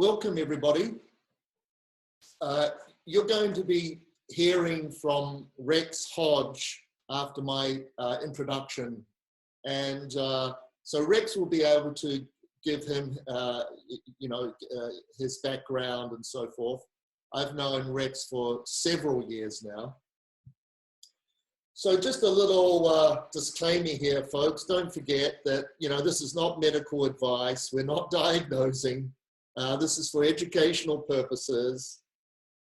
welcome everybody. You're going to be hearing from Rex Hodge after my introduction. And so Rex will be able to give him, his background and so forth. I've known Rex for several years now. So just a little disclaimer here, folks. Don't forget that, this is not medical advice. We're not diagnosing. This is for educational purposes.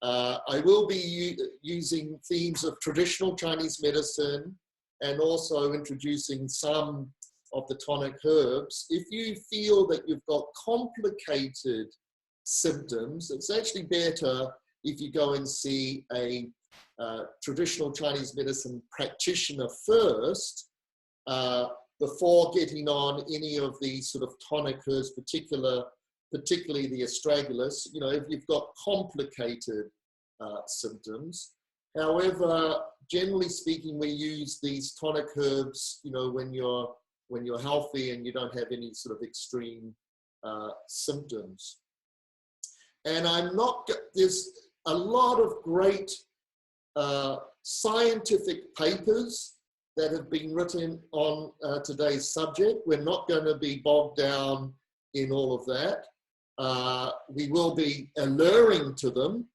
I will be using themes of traditional Chinese medicine and also introducing some of the tonic herbs. If you feel that you've got complicated symptoms, it's actually better if you go and see a traditional Chinese medicine practitioner first before getting on any of these sort of tonic herbs, particularly the Astragalus, if you've got complicated symptoms. However, generally speaking, we use these tonic herbs, when you're healthy and you don't have any sort of extreme symptoms. And there's a lot of great scientific papers that have been written on today's subject. We're not going to be bogged down in all of that. We will be alluring to them.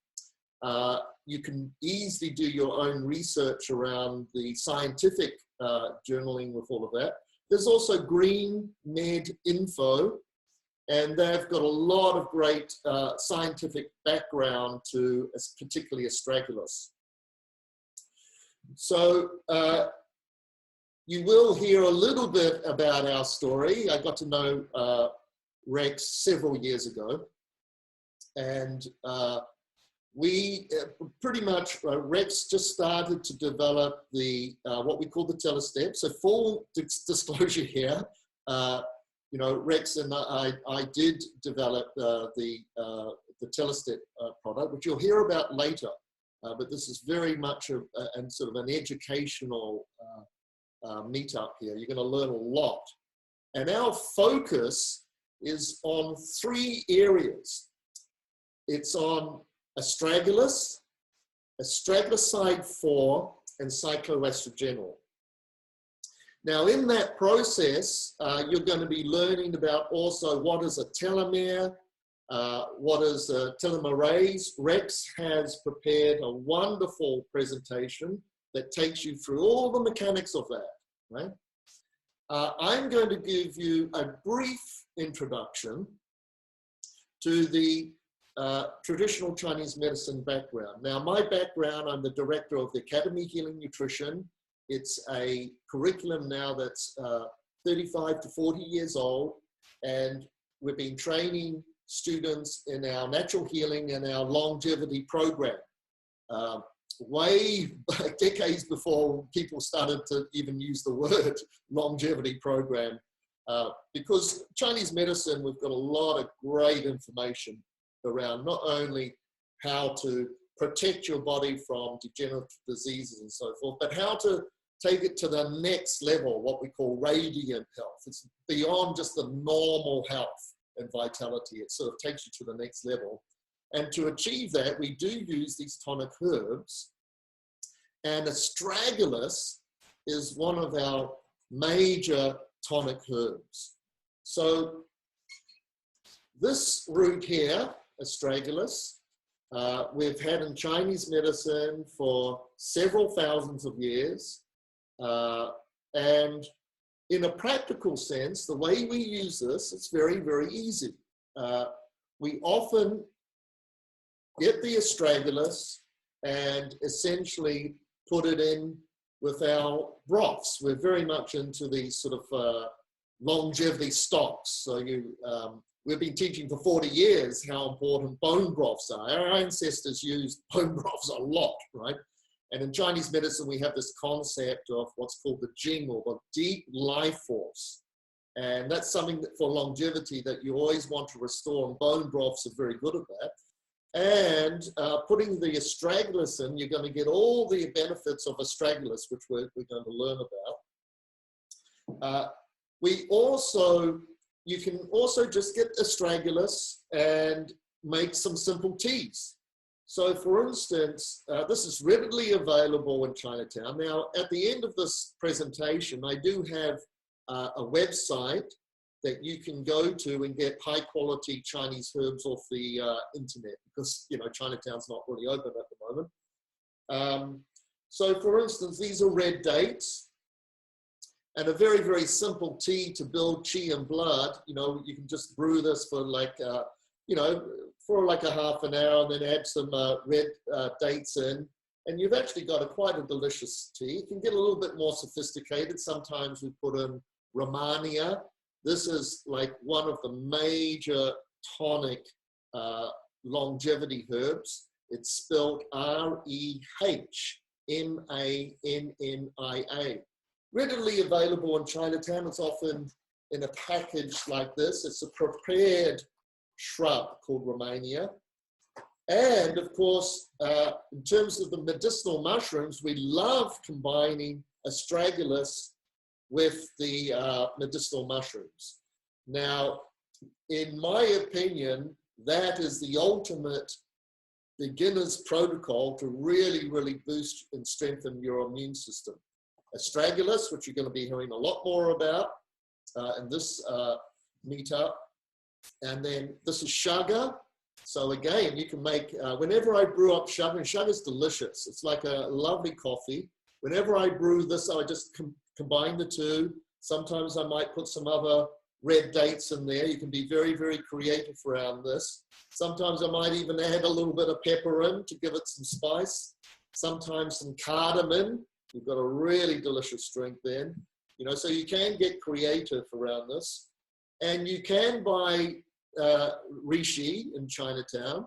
You can easily do your own research around the scientific journaling with all of that. There's also Green Med Info, and they've got a lot of great scientific background to particularly Astragalus. So you will hear a little bit about our story. I got to know Rex several years ago, and we pretty much, Rex just started to develop the what we call the TellaStep. So full disclosure here, Rex and I did develop the TellaStep product, which you'll hear about later. But this is very much an educational meetup here. You're going to learn a lot. And our focus is on 3 areas. It's on Astragalus, astragaloside 4, and cycloestrogenol. Now, in that process, you're going to be learning about also what is a telomere, what is a telomerase. Rex has prepared a wonderful presentation that takes you through all the mechanics of that, right? I'm going to give you a brief introduction to the traditional Chinese medicine background. Now, my background, I'm the director of the Academy Healing Nutrition. It's a curriculum now that's 35 to 40 years old, and we've been training students in our natural healing and our longevity program. Way decades before people started to even use the word longevity program. Because Chinese medicine, we've got a lot of great information around not only how to protect your body from degenerative diseases and so forth, but how to take it to the next level, what we call radiant health. It's beyond just the normal health and vitality. It sort of takes you to the next level. And to achieve that, we do use these tonic herbs. And Astragalus is one of our major tonic herbs. So this root here, Astragalus, we've had in Chinese medicine for several thousands of years. And in a practical sense, the way we use this, it's very, very easy. We often get the Astragalus and essentially put it in with our broths. We're very much into these sort of longevity stocks. So we've been teaching for 40 years how important bone broths are. Our ancestors used bone broths a lot, right? And in Chinese medicine, we have this concept of what's called the Jing, or the deep life force. And that's something that for longevity that you always want to restore, and bone broths are very good at that. And putting the Astragalus in, you're going to get all the benefits of Astragalus, which we're going to learn about. You can also just get Astragalus and make some simple teas. So for instance, this is readily available in Chinatown. Now, at the end of this presentation, I do have a website that you can go to and get high quality Chinese herbs off the internet, because, you know, Chinatown's not really open at the moment. So for instance, these are red dates, and a very, very simple tea to build qi and blood. You know, you can just brew this for like, you know, for like a half an hour, and then add some red dates in, and you've actually got quite a delicious tea. You can get a little bit more sophisticated. Sometimes we put in Romania. This is like one of the major tonic longevity herbs. It's spelled REHMANNIA. Readily available in Chinatown. It's often in a package like this. It's a prepared shrub called Romania. And of course, in terms of the medicinal mushrooms, we love combining Astragalus with the medicinal mushrooms. Now, in my opinion, that is the ultimate beginner's protocol to really, really boost and strengthen your immune system. Astragalus, which you're going to be hearing a lot more about in this meetup. And then this is sugar. So again, you can make, whenever I brew up sugar, and sugar's delicious. It's like a lovely coffee. Whenever I brew this, I just combine the two. Sometimes I might put some other red dates in there. You can be very, very creative around this. Sometimes I might even add a little bit of pepper in to give it some spice. Sometimes some cardamom. You've got a really delicious drink then. You know, so you can get creative around this. And you can buy reishi in Chinatown,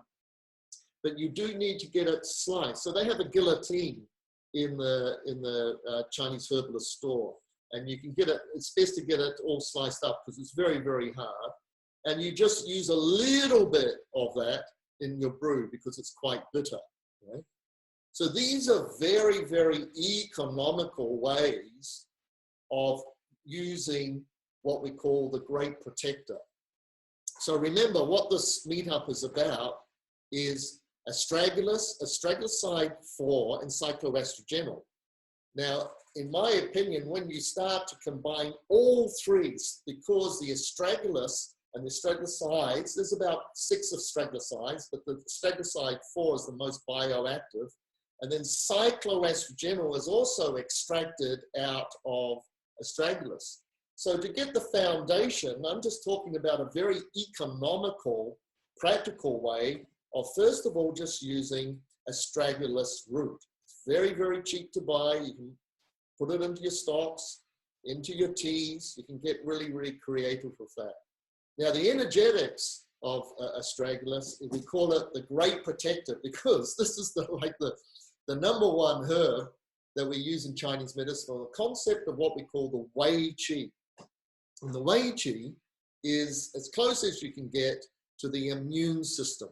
but you do need to get it sliced. So they have a guillotine in the Chinese herbalist store, and you can get it. It's best to get it all sliced up because it's very, very hard. And you just use a little bit of that in your brew because it's quite bitter. Right? So these are very, very economical ways of using what we call the great protector. So remember, what this meetup is about is Astragalus, astragaloside 4, and cycloestrogenol. Now, in my opinion, when you start to combine all three, because the astragalus and the astragalosides, there's about 6 astragalosides, but the astragaloside 4 is the most bioactive. And then cycloestrogenol is also extracted out of astragalus. So to get the foundation, I'm just talking about a very economical, practical way of, first of all, just using astragalus root. It's very, very cheap to buy. You can put it into your stocks, into your teas. You can get really, really creative with that. Now, the energetics of astragalus, we call it the great protector, because this is the #1 herb that we use in Chinese medicine, the concept of what we call the Wei Qi. And the Wei Qi is as close as you can get to the immune system.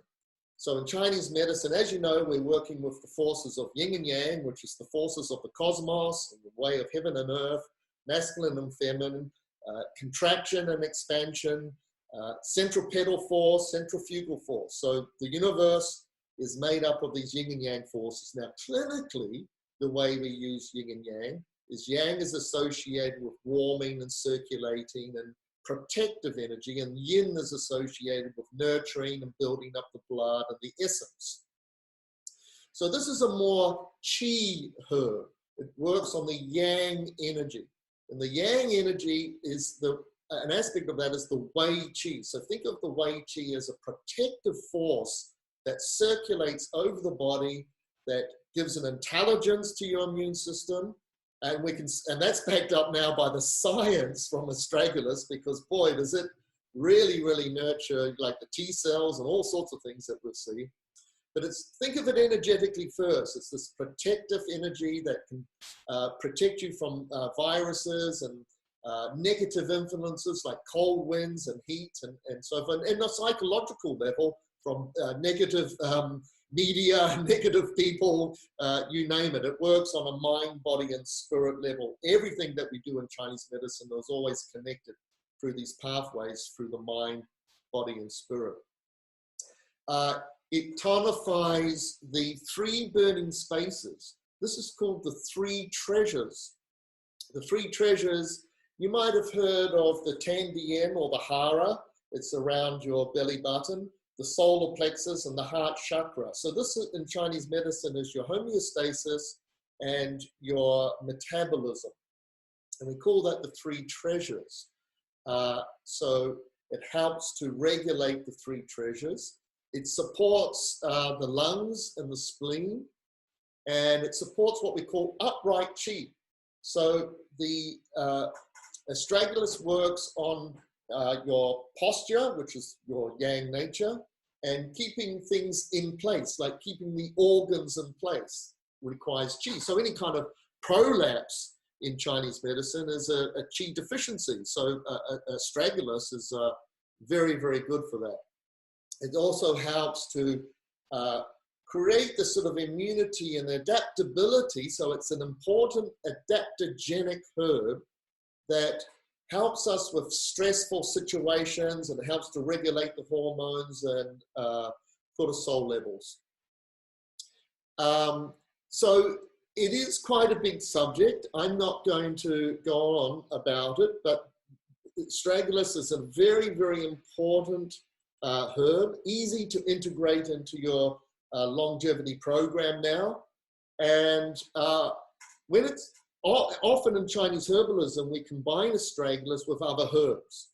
So in Chinese medicine, as you know, we're working with the forces of yin and yang, which is the forces of the cosmos, the way of heaven and earth, masculine and feminine, contraction and expansion, centripetal force, centrifugal force. So the universe is made up of these yin and yang forces. Now, clinically, the way we use yin and yang is associated with warming and circulating and protective energy, and yin is associated with nurturing and building up the blood and the essence. So this is a more qi herb. It works on the yang energy. And the yang energy is an aspect of that is the Wei Qi. So think of the Wei Qi as a protective force that circulates over the body, that gives an intelligence to your immune system. And that's backed up now by the science from Astragalus, because boy, does it really, really nurture like the T cells and all sorts of things that we'll see. But think of it energetically first. It's this protective energy that can protect you from viruses and negative influences like cold winds and heat and so forth. And a psychological level from negative media, negative people, you name it. It works on a mind, body, and spirit level. Everything that we do in Chinese medicine is always connected through these pathways, through the mind, body, and spirit. it tonifies the 3 burning spaces. This is called the 3 treasures. The 3 treasures, you might have heard of the Tandiem or the Hara. It's around your belly button, the solar plexus and the heart chakra. So this in Chinese medicine is your homeostasis and your metabolism. And we call that the 3 treasures. So it helps to regulate the 3 treasures. It supports the lungs and the spleen, and it supports what we call upright qi. So the Astragalus works on your posture, which is your yang nature, and keeping things in place, like keeping the organs in place requires qi. So any kind of prolapse in Chinese medicine is a qi deficiency. So Astragalus is very, very good for that. It also helps to create the sort of immunity and adaptability. So it's an important adaptogenic herb that helps us with stressful situations, and helps to regulate the hormones and cortisol levels. So it is quite a big subject. I'm not going to go on about it, but Stragglers is a very, very important herb, easy to integrate into your longevity program now. And when it's often in Chinese herbalism, we combine Astragalus with other herbs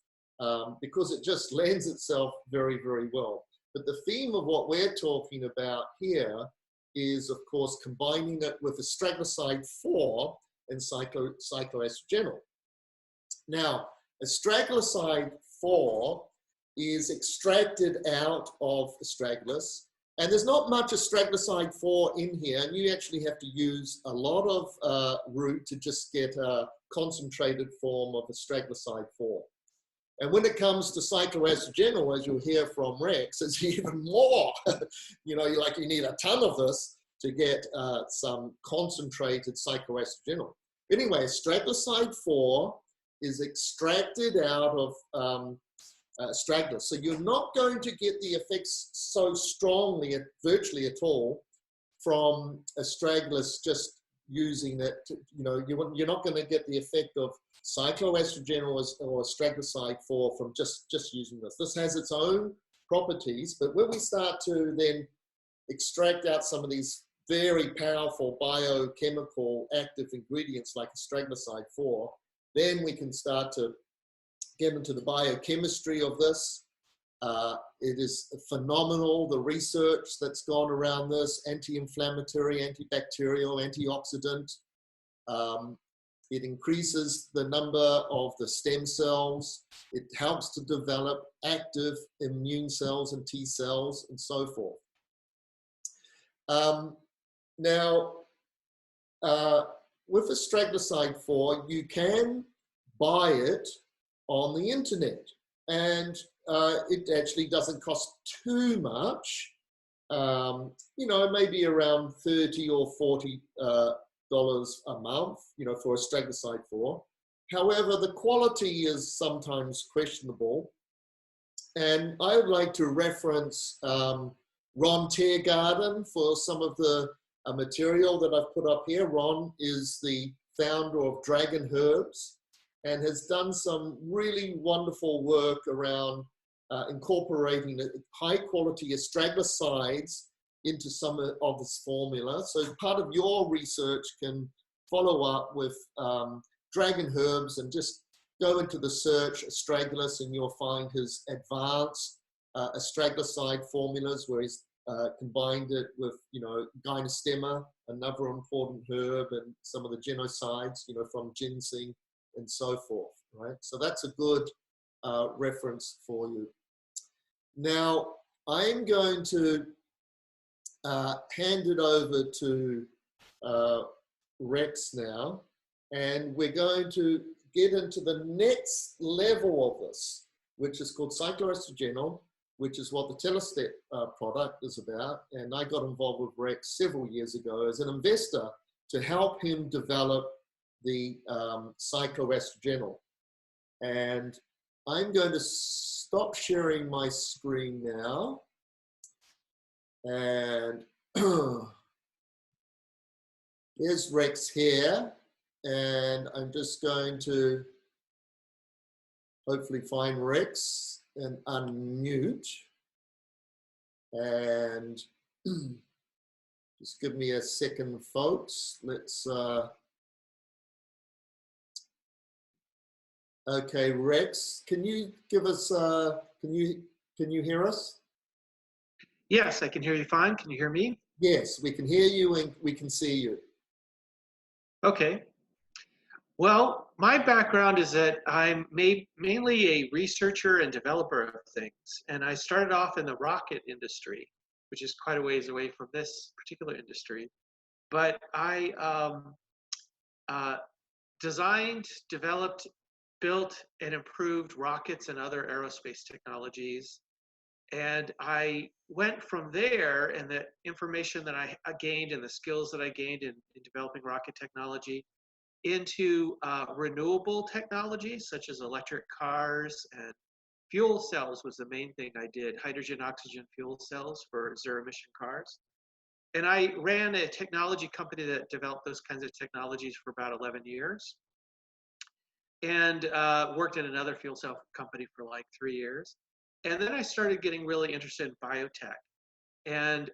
because it just lends itself very, very well. But the theme of what we're talking about here is, of course, combining it with astragaloside 4 and cycloestrogenol. Now, astragaloside 4 is extracted out of Astragalus, and there's not much astragaloside 4 in here, and you actually have to use a lot of root to just get a concentrated form of astragaloside 4. And when it comes to cycloestrogenol, as you'll hear from Rex, it's even more. You know, you need a ton of this to get some concentrated cycloestrogenol. Anyway, astragaloside 4 is extracted out of Stragglers. So you're not going to get the effects so strongly, virtually at all, from Astragalus just using it. You're not going to get the effect of cycloestrogenol or astragaloside 4 from just using this. This has its own properties, but when we start to then extract out some of these very powerful biochemical active ingredients like astragaloside 4, then we can start to get into the biochemistry of this. It is phenomenal, the research that's gone around this, anti-inflammatory, antibacterial, antioxidant. It increases the number of the stem cells. It helps to develop active immune cells and T cells and so forth. Now, with astragaloside 4, you can buy it on the internet, and it actually doesn't cost too much. Maybe around $30 or $40 a month, for astragaloside 4. However, the quality is sometimes questionable, and I would like to reference Ron Tiergarten for some of the material that I've put up here. Ron is the founder of Dragon Herbs and has done some really wonderful work around incorporating high quality astragalosides into some of this formula. So part of your research can follow up with Dragon Herbs and just go into the search Astragalus, and you'll find his advanced astragaloside formulas where he's combined it with, gynostemma, another important herb, and some of the genocides, from ginseng and so forth, right? So that's a good reference for you. Now, I'm going to hand it over to Rex now, and we're going to get into the next level of this, which is called cycloestrogenol, which is what the TellaStep product is about. And I got involved with Rex several years ago as an investor to help him develop the cycloestrogenol. And I'm going to stop sharing my screen now. And here's Rex here. And I'm just going to hopefully find Rex and unmute. And just give me a second, folks. Let's, okay, Rex, can you give us, can you hear us? Yes, I can hear you fine. Can you hear me? Yes, we can hear you and we can see you. Okay. Well, my background is that I'm mainly a researcher and developer of things. And I started off in the rocket industry, which is quite a ways away from this particular industry. But I designed, developed, built, and improved rockets and other aerospace technologies. And I went from there, and the information that I gained and the skills that I gained in developing rocket technology into renewable technologies such as electric cars and fuel cells was the main thing I did, hydrogen oxygen fuel cells for zero emission cars. And I ran a technology company that developed those kinds of technologies for about 11 years and worked in another fuel cell company for like 3 years. And then I started getting really interested in biotech and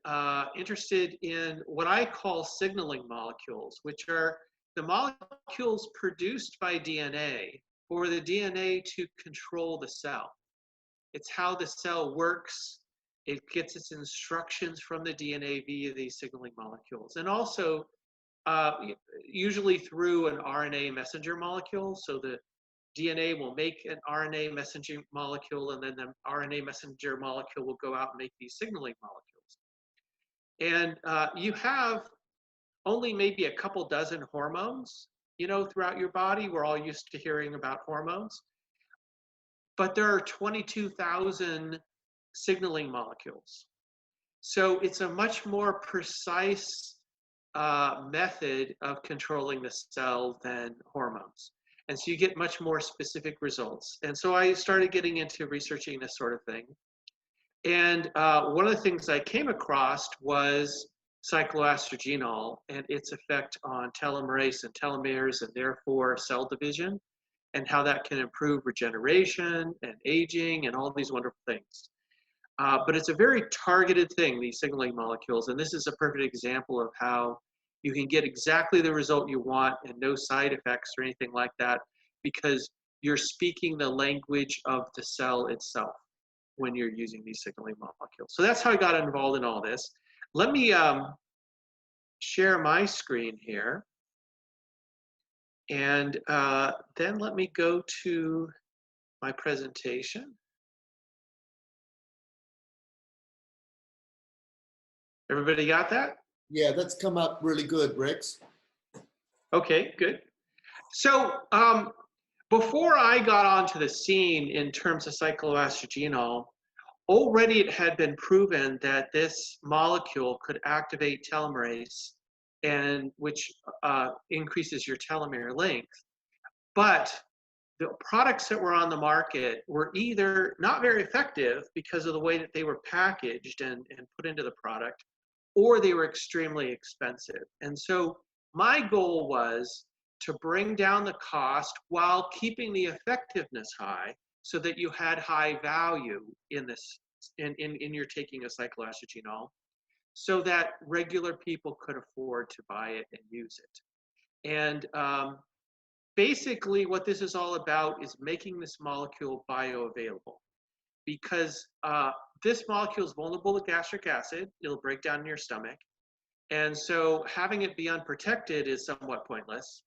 interested in what I call signaling molecules, which are the molecules produced by DNA for the DNA to control the cell. It's how the cell works. It gets its instructions from the DNA via these signaling molecules. And also, usually through an RNA messenger molecule. So the DNA will make an RNA messenger molecule, and then the RNA messenger molecule will go out and make these signaling molecules. And you have only maybe a couple dozen hormones, you know, throughout your body. We're all used to hearing about hormones. But there are 22,000 signaling molecules. So it's a much more precise method of controlling the cell than hormones. And so you get much more specific results. And so I started getting into researching this sort of thing. And one of the things I came across was cycloestrogenol and its effect on telomerase and telomeres and therefore cell division and how that can improve regeneration and aging and all these wonderful things. But it's a very targeted thing, these signaling molecules. And this is a perfect example of how you can get exactly the result you want and no side effects or anything like that because you're speaking the language of the cell itself when you're using these signaling molecules. So that's how I got involved in all this. Let me share my screen here. And then let me go to my presentation. Everybody got that? Yeah, that's come up really good, Rex. Okay, good. So before I got onto the scene in terms of cycloestrogenol, already it had been proven that this molecule could activate telomerase, and which increases your telomere length. But the products that were on the market were either not very effective because of the way that they were packaged and put into the product, or they were extremely expensive. And so my goal was to bring down the cost while keeping the effectiveness high so that you had high value in this, in your taking of cycloestrogenol, so that regular people could afford to buy it and use it. And basically what this is all about is making this molecule bioavailable, because this molecule is vulnerable to gastric acid. It'll break down in your stomach. And so having it be unprotected is somewhat pointless.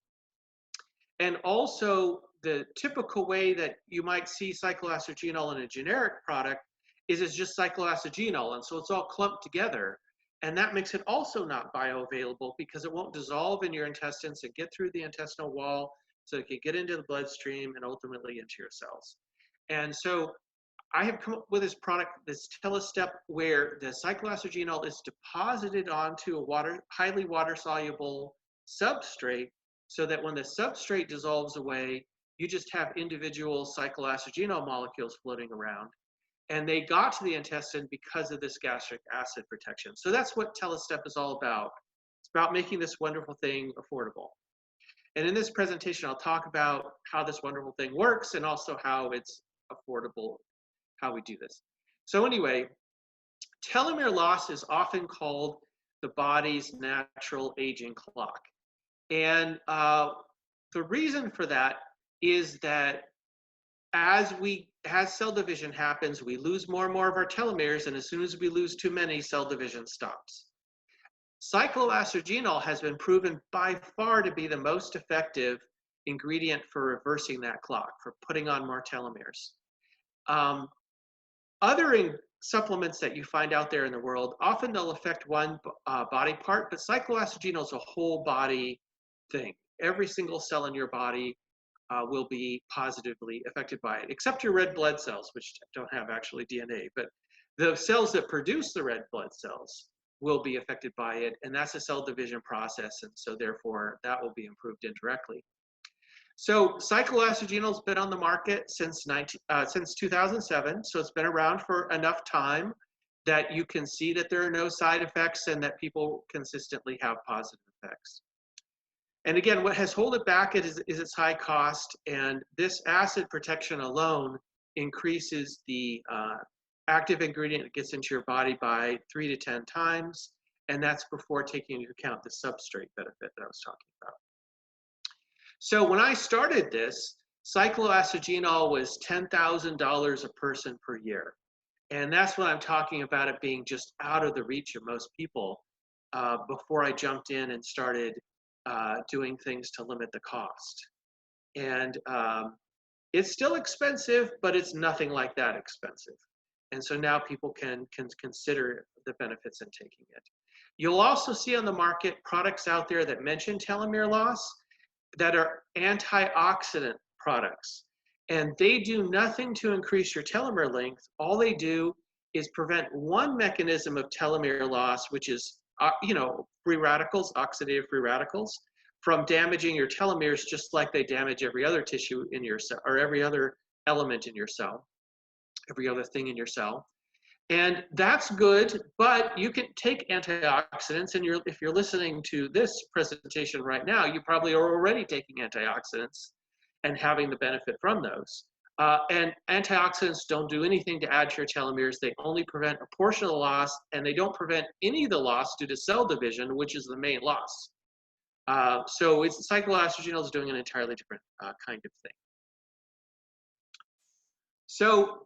And also the typical way that you might see cycloestrogenol in a generic product is it's just cycloestrogenol. And so it's all clumped together. And that makes it also not bioavailable because it won't dissolve in your intestines and get through the intestinal wall so it can get into the bloodstream and ultimately into your cells. And so I have come up with this product, this TellaStep, where the cycloestrogenol is deposited onto a highly water-soluble substrate so that when the substrate dissolves away, you just have individual cycloestrogenol molecules floating around. And they got to the intestine because of this gastric acid protection. So that's what TellaStep is all about. It's about making this wonderful thing affordable. And in this presentation, I'll talk about how this wonderful thing works and also how it's affordable, how we do this. So anyway, telomere loss is often called the body's natural aging clock. And the reason for that is that as cell division happens, we lose more and more of our telomeres, and as soon as we lose too many, cell division stops. Cycloastergenol has been proven by far to be the most effective ingredient for reversing that clock, for putting on more telomeres. Other supplements that you find out there in the world, often they'll affect one body part, but cycloastergenol is a whole body thing. Every single cell in your body will be positively affected by it, except your red blood cells, which don't have actually DNA. But the cells that produce the red blood cells will be affected by it, and that's a cell division process, and so therefore that will be improved indirectly. So cycloastergenol has been on the market since 2007, so it's been around for enough time that you can see that there are no side effects and that people consistently have positive effects. And again, what has held it back is its high cost, and this acid protection alone increases the active ingredient that gets into your body by 3 to 10 times, and that's before taking into account the substrate benefit that I was talking about. So when I started this, cycloastergenol was $10,000 a person per year. And that's what I'm talking about, it being just out of the reach of most people before I jumped in and started doing things to limit the cost. And it's still expensive, but it's nothing like that expensive. And so now people can consider the benefits in taking it. You'll also see on the market products out there that mention telomere loss that are antioxidant products. And they do nothing to increase your telomere length. All they do is prevent one mechanism of telomere loss, which is free radicals, oxidative free radicals, from damaging your telomeres just like they damage every other tissue in your cell, or every other element in your cell, every other thing in your cell. And that's good, but you can take antioxidants, and if you're listening to this presentation right now, you probably are already taking antioxidants and having the benefit from those. And antioxidants don't do anything to add to your telomeres. They only prevent a portion of the loss, and they don't prevent any of the loss due to cell division, which is the main loss. So cycloastergenol is doing an entirely different kind of thing. So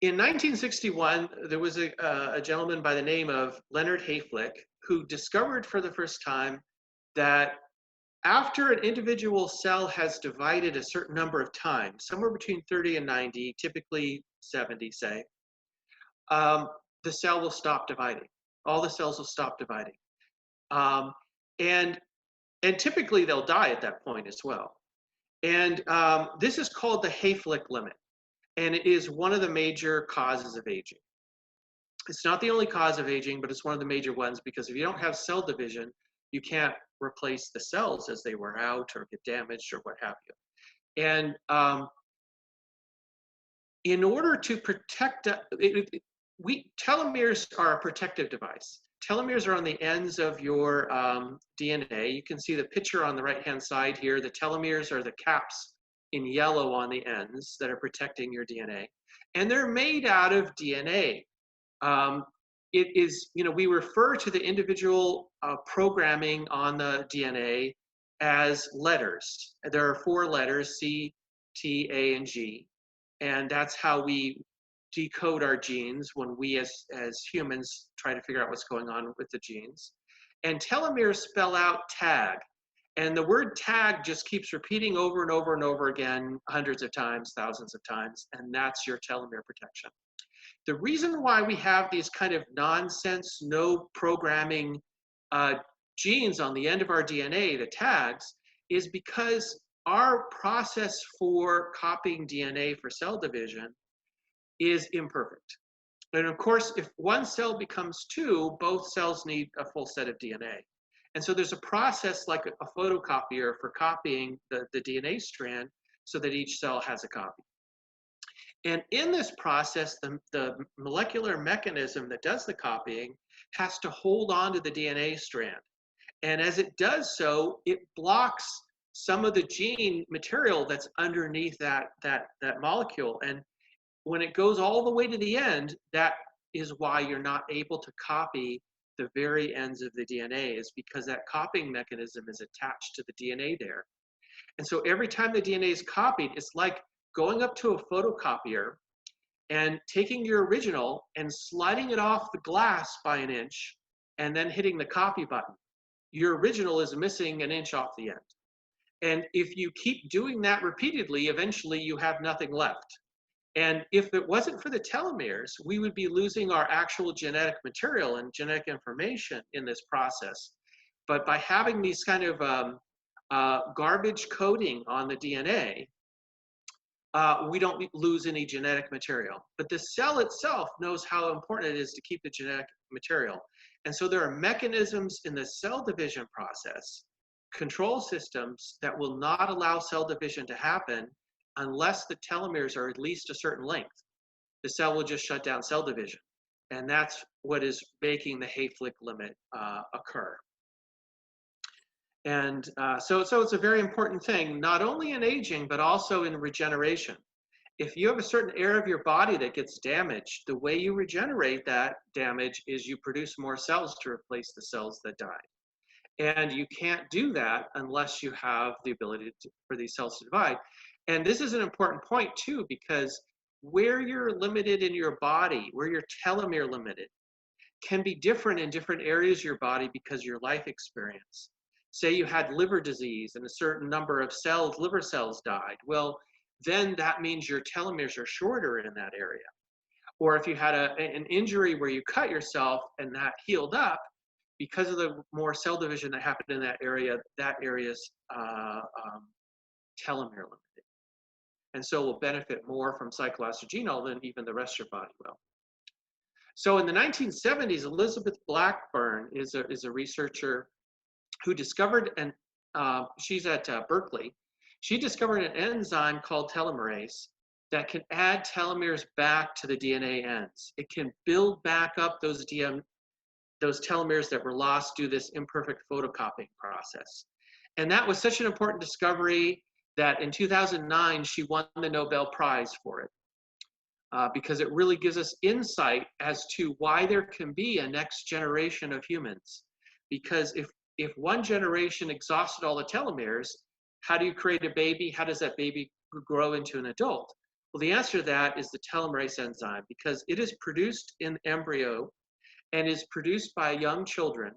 in 1961, there was a gentleman by the name of Leonard Hayflick who discovered for the first time that after an individual cell has divided a certain number of times, somewhere between 30 and 90, typically 70, say, the cell will stop dividing. All the cells will stop dividing. And typically they'll die at that point as well. And this is called the Hayflick Limit. And it is one of the major causes of aging. It's not the only cause of aging, but it's one of the major ones, because if you don't have cell division, you can't replace the cells as they wear out or get damaged or what have you. And in order to protect, telomeres are a protective device. Telomeres are on the ends of your DNA. You can see the picture on the right-hand side here. The telomeres are the caps in yellow on the ends that are protecting your DNA. And they're made out of DNA. It is, we refer to the individual programming on the DNA as letters. There are 4 letters, C, T, A, and G. And that's how we decode our genes when we as humans try to figure out what's going on with the genes. And telomeres spell out tag. And the word tag just keeps repeating over and over and over again, hundreds of times, thousands of times, and that's your telomere protection. The reason why we have these kind of nonsense, no programming genes on the end of our DNA, the tags, is because our process for copying DNA for cell division is imperfect. And of course, if one cell becomes 2, both cells need a full set of DNA. And so there's a process like a photocopier for copying the DNA strand so that each cell has a copy. And in this process, the molecular mechanism that does the copying has to hold on to the DNA strand. And as it does so, it blocks some of the gene material that's underneath that molecule. And when it goes all the way to the end, that is why you're not able to copy the very ends of the DNA, is because that copying mechanism is attached to the DNA there. And so every time the DNA is copied, it's like going up to a photocopier and taking your original and sliding it off the glass by an inch and then hitting the copy button. Your original is missing an inch off the end. And if you keep doing that repeatedly, eventually you have nothing left. And if it wasn't for the telomeres, we would be losing our actual genetic material and genetic information in this process. But by having these kind of garbage coding on the DNA, we don't lose any genetic material. But the cell itself knows how important it is to keep the genetic material. And so there are mechanisms in the cell division process, control systems, that will not allow cell division to happen unless the telomeres are at least a certain length. The cell will just shut down cell division. And that's what is making the Hayflick limit occur. And so it's a very important thing, not only in aging, but also in regeneration. If you have a certain area of your body that gets damaged, the way you regenerate that damage is you produce more cells to replace the cells that died. And you can't do that unless you have the ability for these cells to divide. And this is an important point too, because where you're limited in your body, where you're telomere limited, can be different in different areas of your body because of your life experience. Say you had liver disease and a certain number of cells, liver cells died. Well, then that means your telomeres are shorter in that area. Or if you had an injury where you cut yourself and that healed up, because of the more cell division that happened in that area's telomere limited. And so will benefit more from cyclooxygenol than even the rest of your body will. So in the 1970s, Elizabeth Blackburn is a researcher who discovered, and she's at Berkeley, she discovered an enzyme called Telomerase that can add telomeres back to the DNA ends. It can build back up those telomeres that were lost due to this imperfect photocopying process. And that was such an important discovery that in 2009, she won the Nobel Prize for it. Because it really gives us insight as to why there can be a next generation of humans. Because if one generation exhausted all the telomeres, how do you create a baby? How does that baby grow into an adult? Well, the answer to that is the telomerase enzyme, because it is produced in embryo and is produced by young children.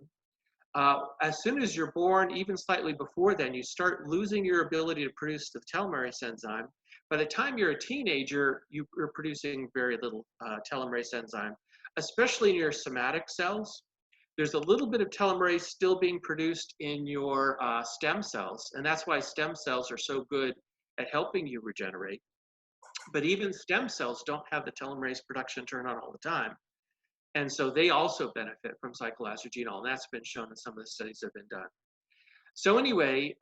As soon as you're born, even slightly before then, you start losing your ability to produce the telomerase enzyme. By the time you're a teenager, you're producing very little telomerase enzyme, especially in your somatic cells. There's a little bit of telomerase still being produced in your stem cells, and that's why stem cells are so good at helping you regenerate. But even stem cells don't have the telomerase production turned on all the time. And so they also benefit from cyclooxygenol, and that's been shown in some of the studies that have been done. So anyway,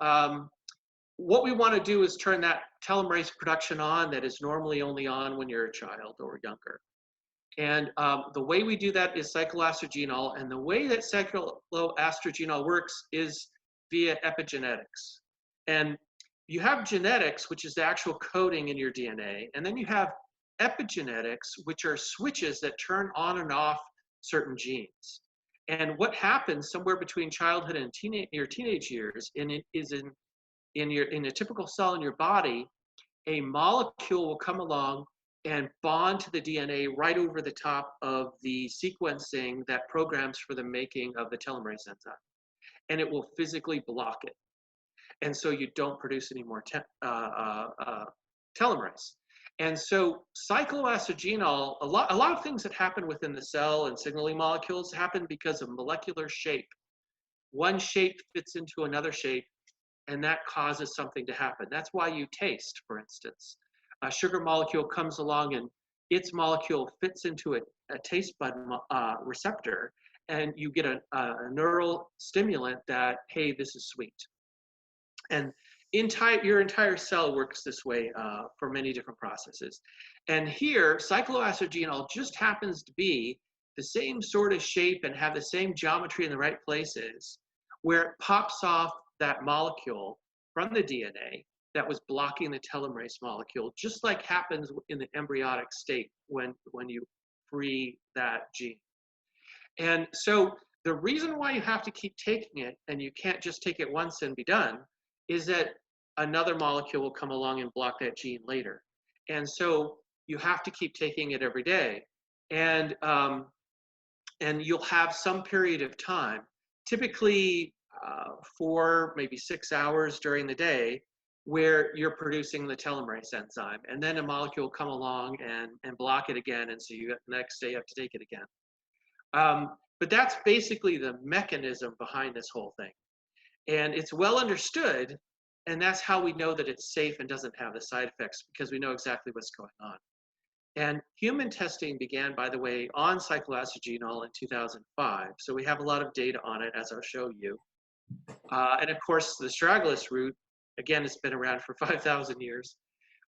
what we want to do is turn that telomerase production on that is normally only on when you're a child or younger. And the way we do that is cyclooxygenol, and the way that cyclooxygenol works is via epigenetics. And you have genetics, which is the actual coding in your DNA, and then you have epigenetics, which are switches that turn on and off certain genes. And what happens somewhere between childhood and your teenage years in a typical cell in your body, a molecule will come along and bond to the DNA right over the top of the sequencing that programs for the making of the telomerase enzyme. And it will physically block it. And so you don't produce any more telomerase. And so cyclooxygenol, a lot of things that happen within the cell and signaling molecules happen because of molecular shape. One shape fits into another shape, and that causes something to happen. That's why you taste, for instance. A sugar molecule comes along and its molecule fits into a taste bud receptor, and you get a neural stimulant that, hey, this is sweet. And your entire cell works this way for many different processes. And here, cycloacergenol just happens to be the same sort of shape and have the same geometry in the right places, where it pops off that molecule from the DNA that was blocking the telomerase molecule, just like happens in the embryonic state when you free that gene. And so the reason why you have to keep taking it, and you can't just take it once and be done, is that another molecule will come along and block that gene later. And so you have to keep taking it every day. And you'll have some period of time, typically 4, maybe 6 hours during the day, where you're producing the telomerase enzyme. And then a molecule will come along and block it again. And so the next day you have to take it again. But that's basically the mechanism behind this whole thing. And it's well understood, and that's how we know that it's safe and doesn't have the side effects, because we know exactly what's going on. And human testing began, by the way, on cycloacergenol in 2005. So we have a lot of data on it, as I'll show you. And of course, the Stragglers root, again, it's been around for 5,000 years.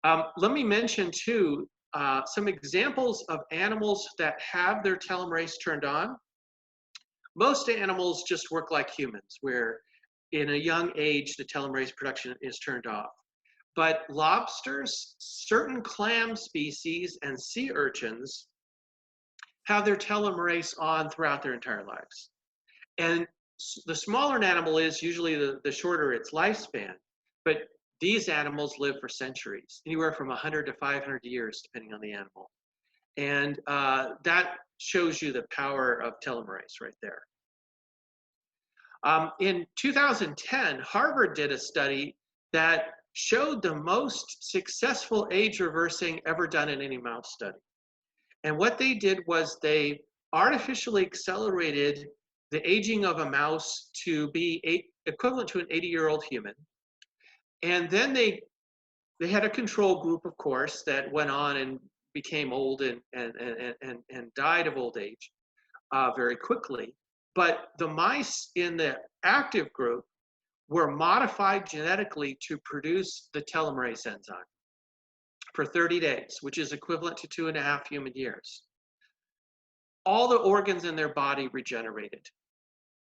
Let me mention too, some examples of animals that have their telomerase turned on. Most animals just work like humans, where in a young age, the telomerase production is turned off. But lobsters, certain clam species, and sea urchins have their telomerase on throughout their entire lives. And the smaller an animal is, usually the shorter its lifespan. But these animals live for centuries, anywhere from 100 to 500 years, depending on the animal. And that shows you the power of telomerase right there. In 2010, Harvard did a study that showed the most successful age reversing ever done in any mouse study. And what they did was they artificially accelerated the aging of a mouse to be equivalent to an 80-year-old human. And then they had a control group, of course, that went on and became old and died of old age very quickly. But the mice in the active group were modified genetically to produce the telomerase enzyme for 30 days, which is equivalent to 2.5 human years. All the organs in their body regenerated.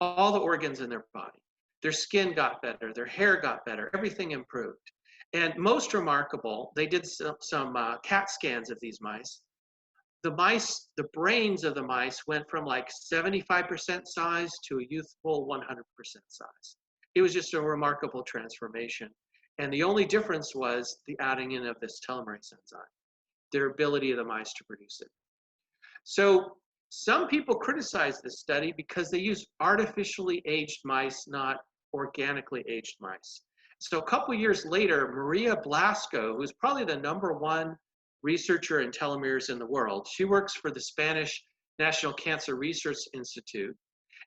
All the organs in their body. Their skin got better, their hair got better, everything improved. And most remarkable, they did some CAT scans of these mice. The brains of the mice went from like 75% size to a youthful 100% size. It was just a remarkable transformation. And the only difference was the adding in of this telomerase enzyme, their ability of the mice to produce it. So some people criticize this study because they use artificially aged mice, not organically aged mice. So a couple years later, Maria Blasco, who's probably the #1 researcher in telomeres in the world, she works for the Spanish National Cancer Research Institute.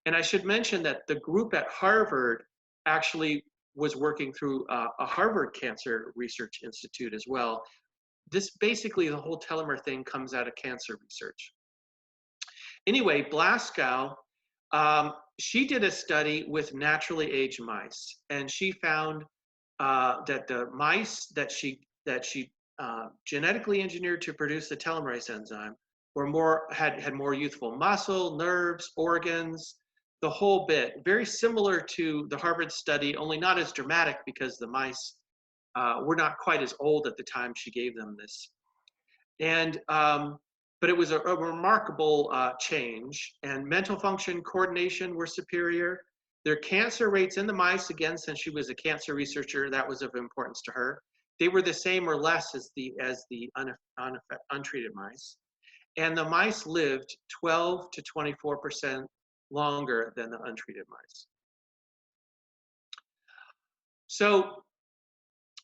And I should mention that the group at Harvard actually was working through a Harvard Cancer Research Institute as well. This basically, the whole telomere thing comes out of cancer research. Anyway, Blasco, she did a study with naturally aged mice, and she found that the mice that she genetically engineered to produce the telomerase enzyme were had more youthful muscle, nerves, organs, the whole bit. Very similar to the Harvard study, only not as dramatic because the mice were not quite as old at the time she gave them this. And but it was a remarkable change, and mental function, coordination were superior. Their cancer rates in the mice, again, since she was a cancer researcher, that was of importance to her. They were the same or less as the untreated mice. And the mice lived 12 to 24% longer than the untreated mice. So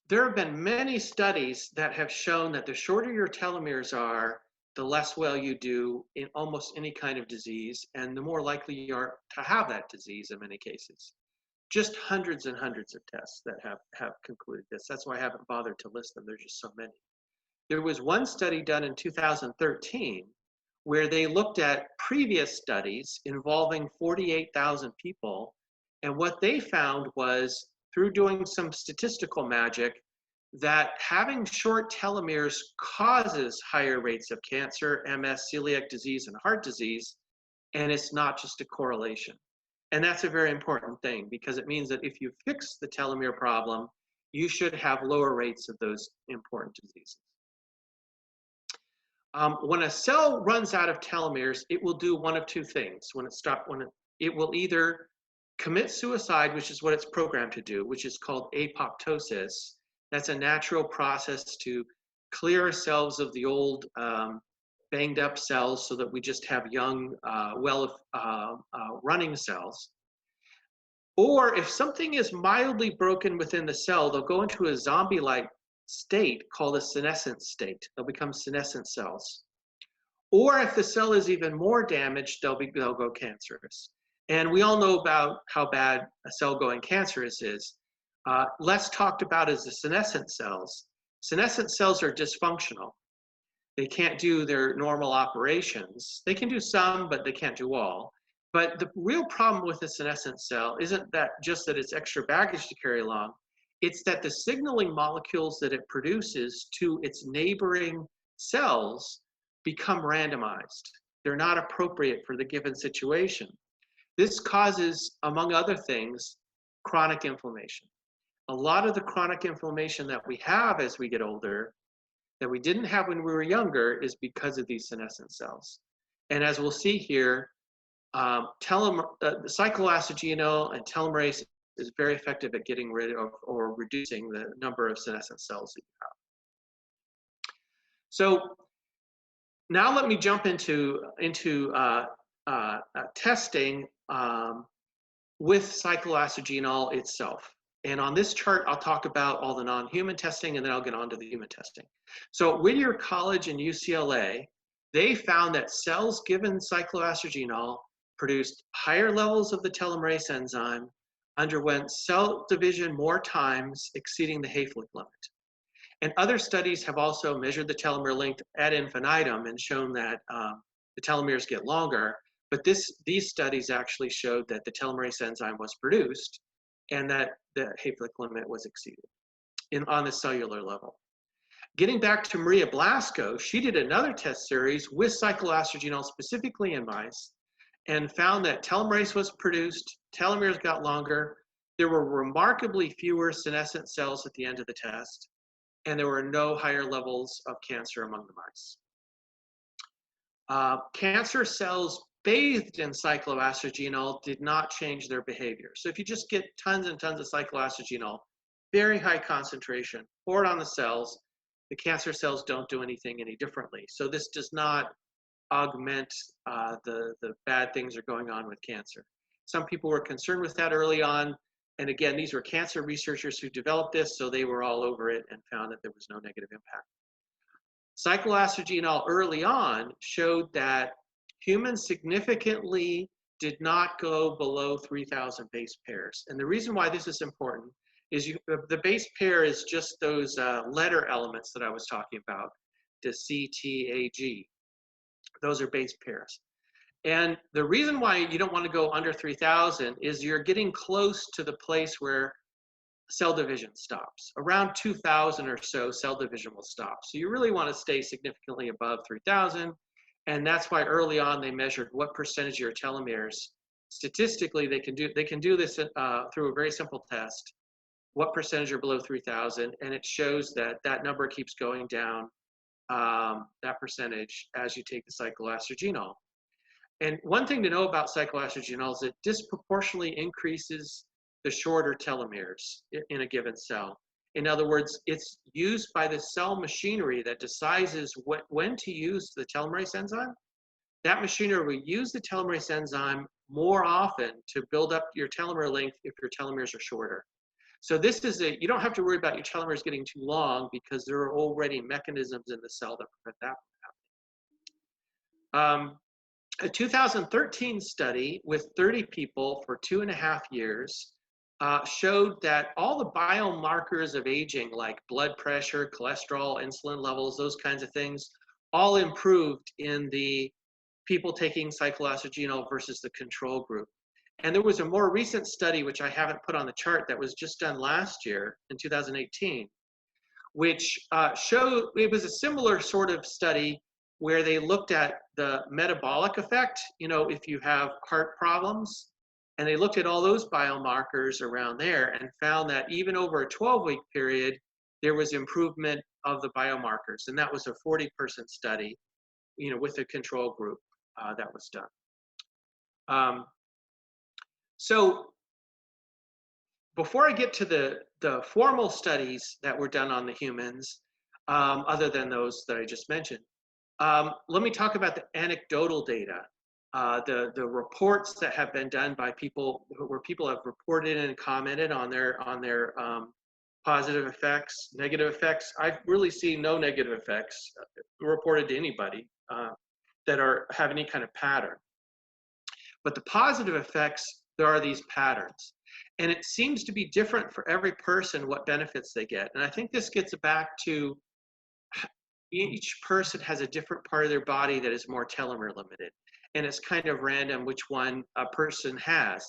there have been many studies that have shown that the shorter your telomeres are, the less well you do in almost any kind of disease, and the more likely you are to have that disease in many cases. Just hundreds and hundreds of tests that have concluded this. That's why I haven't bothered to list them. There's just so many. There was one study done in 2013 where they looked at previous studies involving 48,000 people, and what they found was through doing some statistical magic that having short telomeres causes higher rates of cancer, MS, celiac disease, and heart disease, and it's not just a correlation. And that's a very important thing because it means that if you fix the telomere problem, you should have lower rates of those important diseases. When a cell runs out of telomeres, it will do one of two things. It will either commit suicide, which is what it's programmed to do, which is called apoptosis. That's a natural process to clear cells of the old banged up cells so that we just have young, running cells. Or if something is mildly broken within the cell, they'll go into a zombie-like state called a senescent state. They'll become senescent cells. Or if the cell is even more damaged, they'll go cancerous. And we all know about how bad a cell going cancerous is. Less talked about is the senescent cells. Senescent cells are dysfunctional. They can't do their normal operations. They can do some, but they can't do all. But the real problem with the senescent cell isn't that just that it's extra baggage to carry along. It's that the signaling molecules that it produces to its neighboring cells become randomized. They're not appropriate for the given situation. This causes, among other things, chronic inflammation. A lot of the chronic inflammation that we have as we get older, that we didn't have when we were younger, is because of these senescent cells. And as we'll see here, cycloacegenol and telomerase is very effective at getting rid of or reducing the number of senescent cells that you have. So now let me jump into testing with cycloacegenol itself. And on this chart, I'll talk about all the non-human testing, and then I'll get on to the human testing. So Whittier College and UCLA, they found that cells given cycloacegenol produced higher levels of the telomerase enzyme, underwent cell division more times, exceeding the Hayflick limit. And other studies have also measured the telomere length ad infinitum and shown that the telomeres get longer, but these studies actually showed that the telomerase enzyme was produced and that the Hayflick limit was exceeded on the cellular level. Getting back to Maria Blasco, she did another test series with cycloacegenol specifically in mice and found that telomerase was produced, telomeres got longer, there were remarkably fewer senescent cells at the end of the test, and there were no higher levels of cancer among the mice. Cancer cells bathed in cycloacegenol did not change their behavior. So if you just get tons and tons of cycloacegenol, very high concentration, pour it on the cells, the cancer cells don't do anything any differently. So this does not augment the bad things that are going on with cancer. Some people were concerned with that early on. And again, these were cancer researchers who developed this, so they were all over it and found that there was no negative impact. Cycloacegenol early on showed that humans significantly did not go below 3,000 base pairs. And the reason why this is important is the base pair is just those letter elements that I was talking about, the C, T, A, G. Those are base pairs. And the reason why you don't want to go under 3,000 is you're getting close to the place where cell division stops. Around 2,000 or so, cell division will stop. So you really want to stay significantly above 3,000. And that's why early on they measured what percentage of your telomeres. Statistically, they can do this through a very simple test. What percentage are below 3,000? And it shows that that number keeps going down, that percentage, as you take the cycloacegenol. And one thing to know about cycloacegenol is it disproportionately increases the shorter telomeres in a given cell. In other words, it's used by the cell machinery that decides when to use the telomerase enzyme. That machinery will use the telomerase enzyme more often to build up your telomere length if your telomeres are shorter. So this is you don't have to worry about your telomeres getting too long because there are already mechanisms in the cell that prevent that from happening. A 2013 study with 30 people for 2.5 years showed that all the biomarkers of aging, like blood pressure, cholesterol, insulin levels, those kinds of things, all improved in the people taking cycloacegenol versus the control group. And there was a more recent study, which I haven't put on the chart, that was just done last year in 2018, which showed, it was a similar sort of study where they looked at the metabolic effect, you know, if you have heart problems, and they looked at all those biomarkers around there and found that even over a 12-week period, there was improvement of the biomarkers. And that was a 40-person study, you know, with a control group that was done. So before I get to the formal studies that were done on the humans, other than those that I just mentioned, let me talk about the anecdotal data, the reports that have been done by people, where people have reported and commented on their positive effects, negative effects. I've really seen no negative effects reported to anybody that have any kind of pattern. But the positive effects, there are these patterns. And it seems to be different for every person what benefits they get. And I think this gets back to each person has a different part of their body that is more telomere limited. And it's kind of random which one a person has.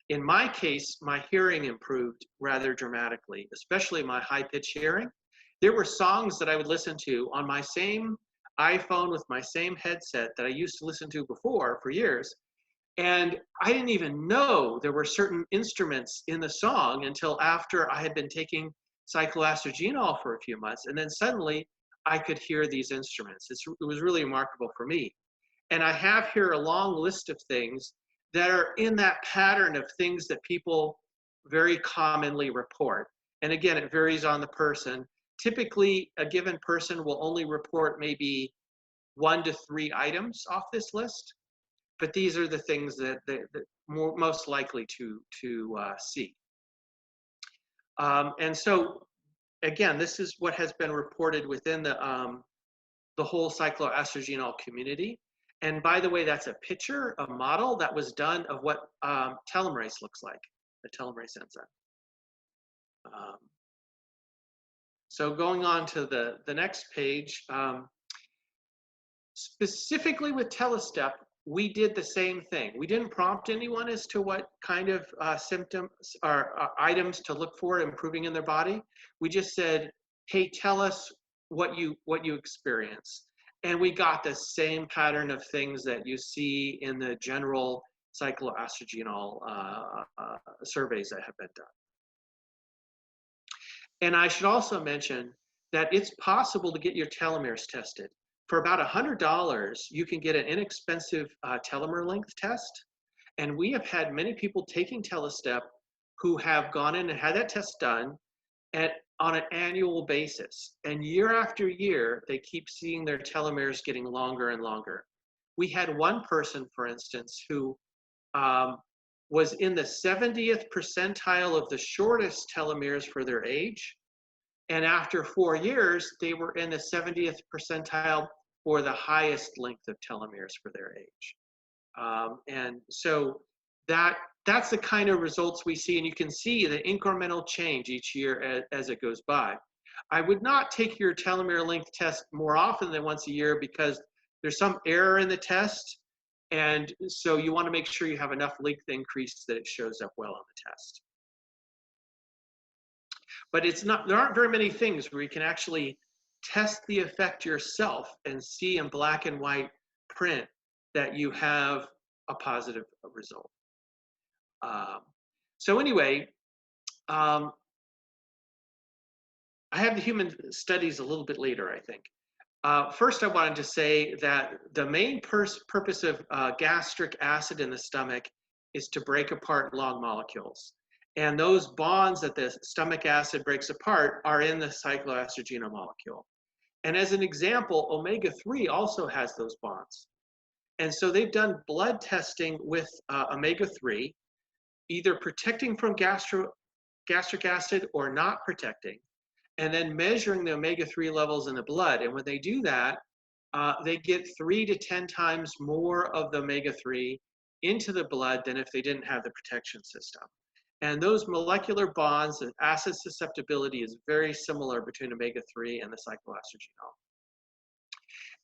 In my case, my hearing improved rather dramatically, especially my high-pitched hearing. There were songs that I would listen to on my same iPhone with my same headset that I used to listen to before for years. And I didn't even know there were certain instruments in the song until after I had been taking cycloastergenol for a few months. And then suddenly I could hear these instruments. It was really remarkable for me. And I have here a long list of things that are in that pattern of things that people very commonly report. And again, it varies on the person. Typically, a given person will only report maybe 1 to 3 items off this list. But these are the things that most likely to see. And so, again, this is what has been reported within the whole cycloastergenol community. And by the way, that's a picture, a model that was done of what telomerase looks like, the telomerase enzyme. So going on to the next page, specifically with TellaStep, we did the same thing. We didn't prompt anyone as to what kind of symptoms or items to look for improving in their body. We just said, hey, tell us what you experience. And we got the same pattern of things that you see in the general cycloastergenol surveys that have been done. And I should also mention that it's possible to get your telomeres tested. For about $100, you can get an inexpensive telomere length test. And we have had many people taking TellaStep who have gone in and had that test done on an annual basis. And year after year, they keep seeing their telomeres getting longer and longer. We had one person, for instance, who was in the 70th percentile of the shortest telomeres for their age. And after 4 years, they were in the 70th percentile for the highest length of telomeres for their age. And so that's the kind of results we see, and you can see the incremental change each year as it goes by. I would not take your telomere length test more often than once a year because there's some error in the test, and so you want to make sure you have enough length increase that it shows up well on the test. But there aren't very many things where you can actually test the effect yourself and see in black and white print that you have a positive result. So anyway, I have the human studies a little bit later, I think. First, I wanted to say that the main purpose of gastric acid in the stomach is to break apart long molecules. And those bonds that the stomach acid breaks apart are in the cycloastergenol molecule. And as an example, omega-3 also has those bonds. And so they've done blood testing with omega-3, either protecting from gastric acid or not protecting, and then measuring the omega-3 levels in the blood. And when they do that, they get 3 to 10 times more of the omega-3 into the blood than if they didn't have the protection system. And those molecular bonds and acid susceptibility is very similar between omega-3 and the cycloastergenol.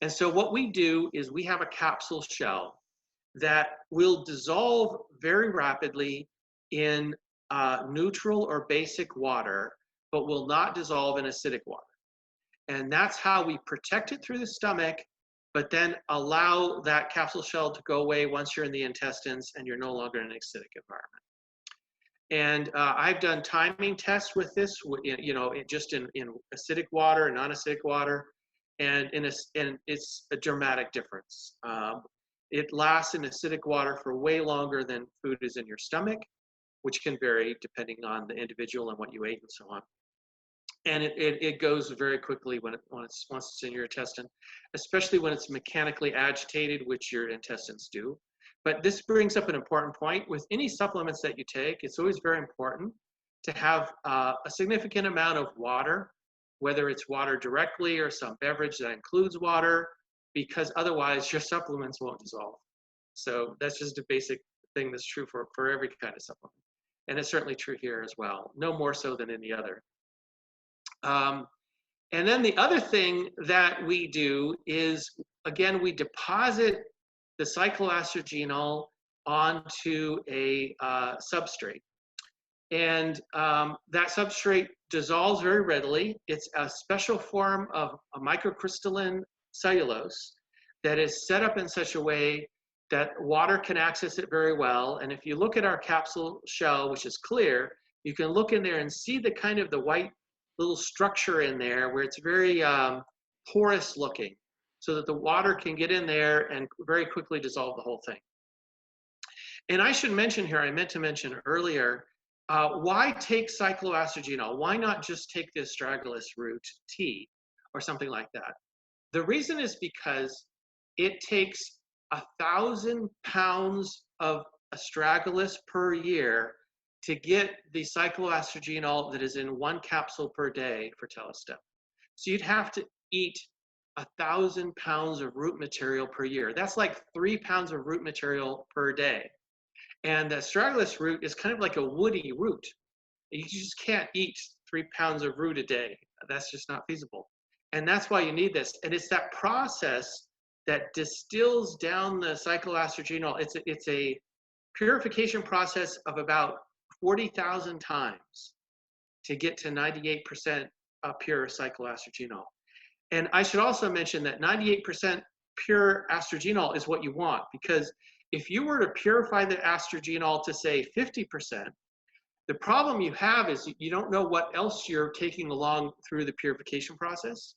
And so what we do is we have a capsule shell that will dissolve very rapidly in neutral or basic water, but will not dissolve in acidic water. And that's how we protect it through the stomach, but then allow that capsule shell to go away once you're in the intestines and you're no longer in an acidic environment. And I've done timing tests with this, you know, just in acidic water, non-acidic water, and it's a dramatic difference. It lasts in acidic water for way longer than food is in your stomach, which can vary depending on the individual and what you ate and so on. And it goes very quickly once it's in your intestine, especially when it's mechanically agitated, which your intestines do. But this brings up an important point. With any supplements that you take, it's always very important to have a significant amount of water, whether it's water directly or some beverage that includes water, because otherwise your supplements won't dissolve. So that's just a basic thing that's true for every kind of supplement. And it's certainly true here as well, no more so than any other. And then the other thing that we do is, again, we deposit the cycloastergenol onto a substrate. And that substrate dissolves very readily. It's a special form of a microcrystalline cellulose that is set up in such a way that water can access it very well. And if you look at our capsule shell, which is clear, you can look in there and see the kind of the white little structure in there where it's very porous looking, so that the water can get in there and very quickly dissolve the whole thing. And I should mention here, I meant to mention earlier, why take cycloastergenol? Why not just take the Astragalus root tea or something like that? The reason is because it takes 1,000 pounds of Astragalus per year to get the cycloastergenol that is in 1 capsule per day for TellaStep. So you'd have to eat 1,000 pounds of root material per year. That's like 3 pounds of root material per day. And the Astragalus root is kind of like a woody root. You just can't eat 3 pounds of root a day. That's just not feasible. And that's why you need this. And it's that process that distills down the cycloastergenol. It's a purification process of about 40,000 times to get to 98% pure cycloastergenol. And I should also mention that 98% pure astragenol is what you want, because if you were to purify the astragenol to say 50%, the problem you have is you don't know what else you're taking along through the purification process.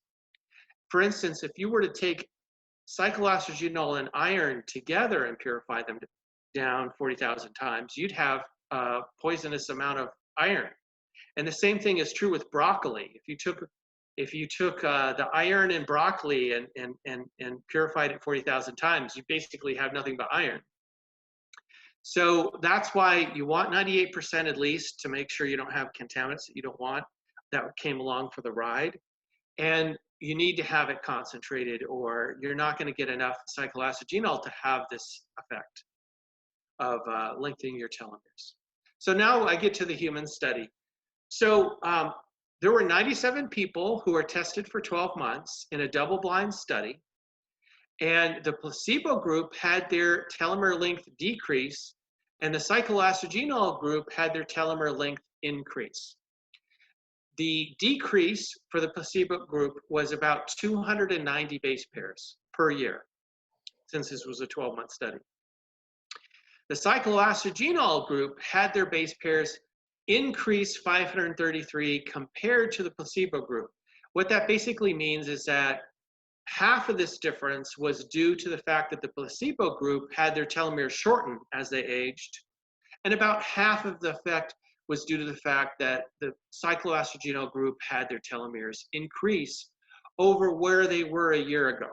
For instance, if you were to take cycloastergenol and iron together and purify them down 40,000 times, you'd have a poisonous amount of iron. And the same thing is true with broccoli. If you took the iron in broccoli and purified it 40,000 times, you basically have nothing but iron. So that's why you want 98% at least, to make sure you don't have contaminants that you don't want that came along for the ride. And you need to have it concentrated, or you're not going to get enough cycloastergenol to have this effect of lengthening your telomeres. So now I get to the human study. So there were 97 people who were tested for 12 months in a double-blind study, and the placebo group had their telomere length decrease, and the cycloastergenol group had their telomere length increase. The decrease for the placebo group was about 290 base pairs per year, since this was a 12-month study. The cycloastergenol group had their base pairs increase 533 compared to the placebo group. What that basically means is that half of this difference was due to the fact that the placebo group had their telomeres shortened as they aged, and about half of the effect was due to the fact that the cycloastergenol group had their telomeres increase over where they were a year ago.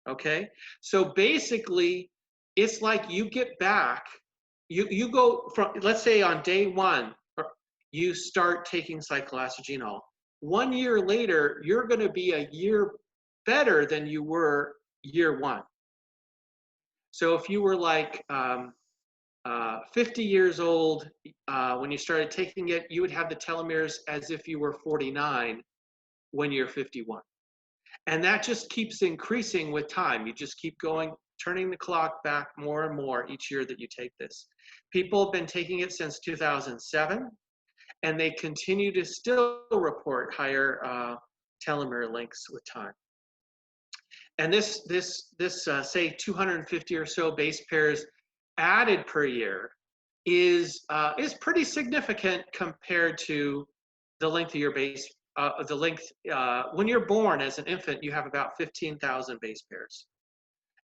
Okay, so basically, it's like you get back, you go from, let's say on day 1, you start taking cycloastergenol. 1 year later, you're going to be a year better than you were year 1. So if you were like 50 years old when you started taking it, you would have the telomeres as if you were 49 when you're 51. And that just keeps increasing with time. You just keep going turning the clock back more and more each year that you take this. People have been taking it since 2007, and they continue to still report higher telomere lengths with time. And this say 250 or so base pairs added per year is pretty significant compared to the length of your base. When you're born as an infant, you have about 15,000 base pairs.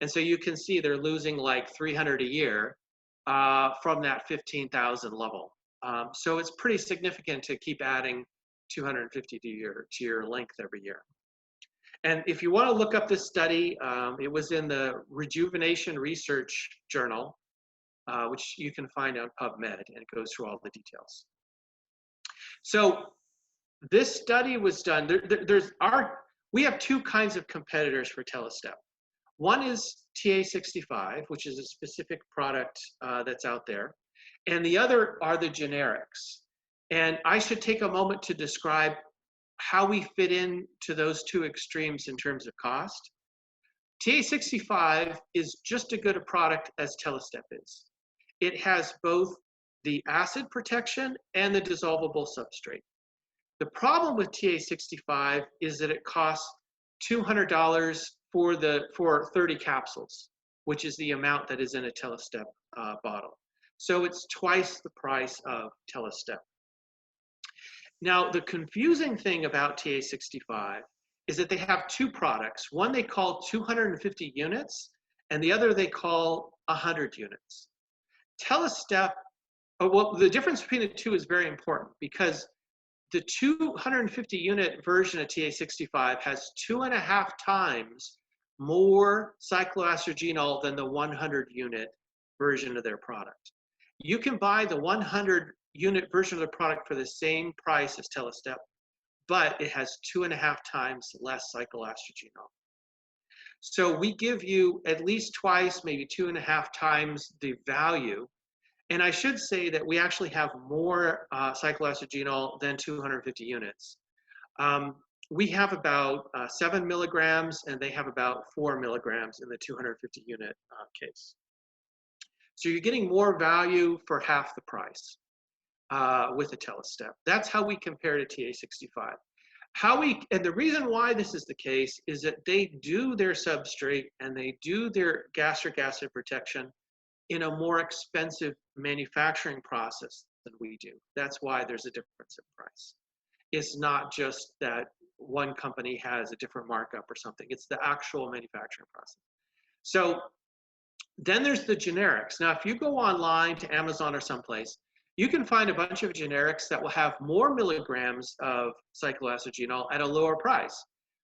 And so you can see they're losing like 300 a year from that 15,000 level. So it's pretty significant to keep adding 250 to your length every year. And if you want to look up this study, it was in the Rejuvenation Research Journal, which you can find on PubMed, and it goes through all the details. So this study was done. We have two kinds of competitors for TellaStep. One is TA65, which is a specific product that's out there, and the other are the generics. And I should take a moment to describe how we fit into those two extremes in terms of cost. TA65 is just as good a product as TellaStep is. It has both the acid protection and the dissolvable substrate. The problem with TA65 is that it costs $200 for 30 capsules, which is the amount that is in a TellaStep bottle. So it's twice the price of TellaStep. Now, the confusing thing about TA65 is that they have two products. One they call 250 units, and the other they call 100 units. TellaStep, well, the difference between the two is very important because the 250 unit version of TA65 has 2.5 times more cycloastergenol than the 100 unit version of their product. You can buy the 100 unit version of the product for the same price as TellaStep, but it has 2.5 times less cycloastergenol. So we give you at least twice, maybe 2.5 times the value. And I should say that we actually have more cycloastergenol than 250 units. We have about 7 milligrams, and they have about 4 milligrams in the 250 unit case. So you're getting more value for half the price with a TellaStep. That's how we compare to TA65. And the reason why this is the case is that they do their substrate and they do their gastric acid protection in a more expensive manufacturing process than we do. That's why there's a difference in price. It's not just that one company has a different markup or something. It's the actual manufacturing process. So then there's the generics. Now, if you go online to Amazon or someplace, you can find a bunch of generics that will have more milligrams of cycloastergenol at a lower price.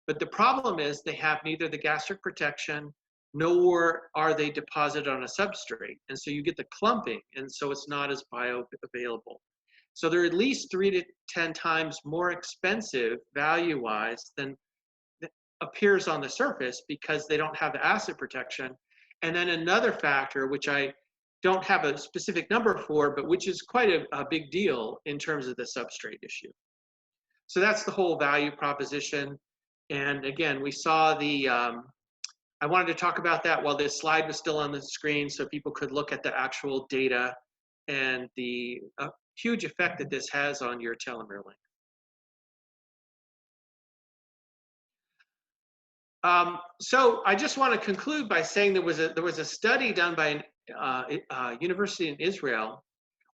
But the problem is they have neither the gastric protection nor are they deposited on a substrate. And so you get the clumping, and so it's not as bioavailable. So they're at least 3 to 10 times more expensive value-wise than appears on the surface because they don't have the acid protection. And then another factor, which I don't have a specific number for, but which is quite a big deal in terms of the substrate issue. So that's the whole value proposition. And again, we saw the, I wanted to talk about that while this slide was still on the screen so people could look at the actual data and the huge effect that this has on your telomere length. So I just want to conclude by saying there was a study done by a university in Israel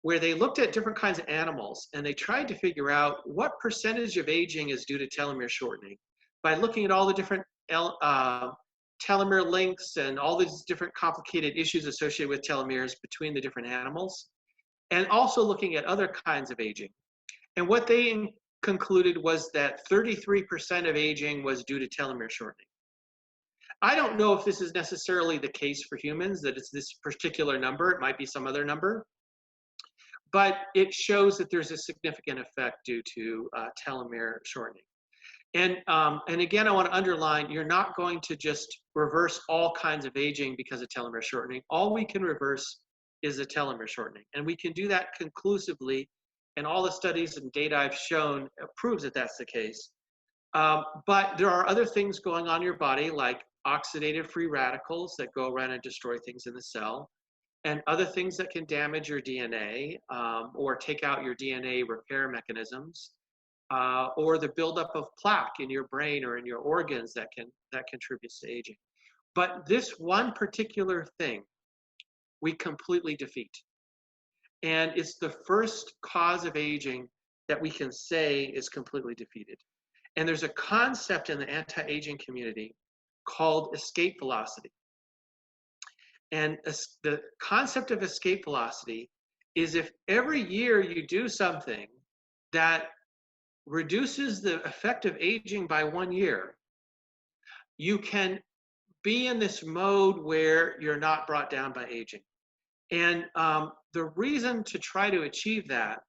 where they looked at different kinds of animals and they tried to figure out what percentage of aging is due to telomere shortening by looking at all the different telomere lengths and all these different complicated issues associated with telomeres between the different animals, and also looking at other kinds of aging. And what they concluded was that 33% of aging was due to telomere shortening. I don't know if this is necessarily the case for humans, that it's this particular number. It might be some other number. But it shows that there's a significant effect due to telomere shortening. And again, I want to underline, you're not going to just reverse all kinds of aging because of telomere shortening. All we can reverse is the telomere shortening. And we can do that conclusively. And all the studies and data I've shown proves that that's the case. But there are other things going on in your body, like oxidative free radicals that go around and destroy things in the cell, and other things that can damage your DNA or take out your DNA repair mechanisms, or the buildup of plaque in your brain or in your organs that contributes to aging. But this one particular thing we completely defeat. And it's the first cause of aging that we can say is completely defeated. And there's a concept in the anti-aging community called escape velocity. And the concept of escape velocity is if every year you do something that reduces the effect of aging by 1 year, you can be in this mode where you're not brought down by aging. And the reason to try to achieve that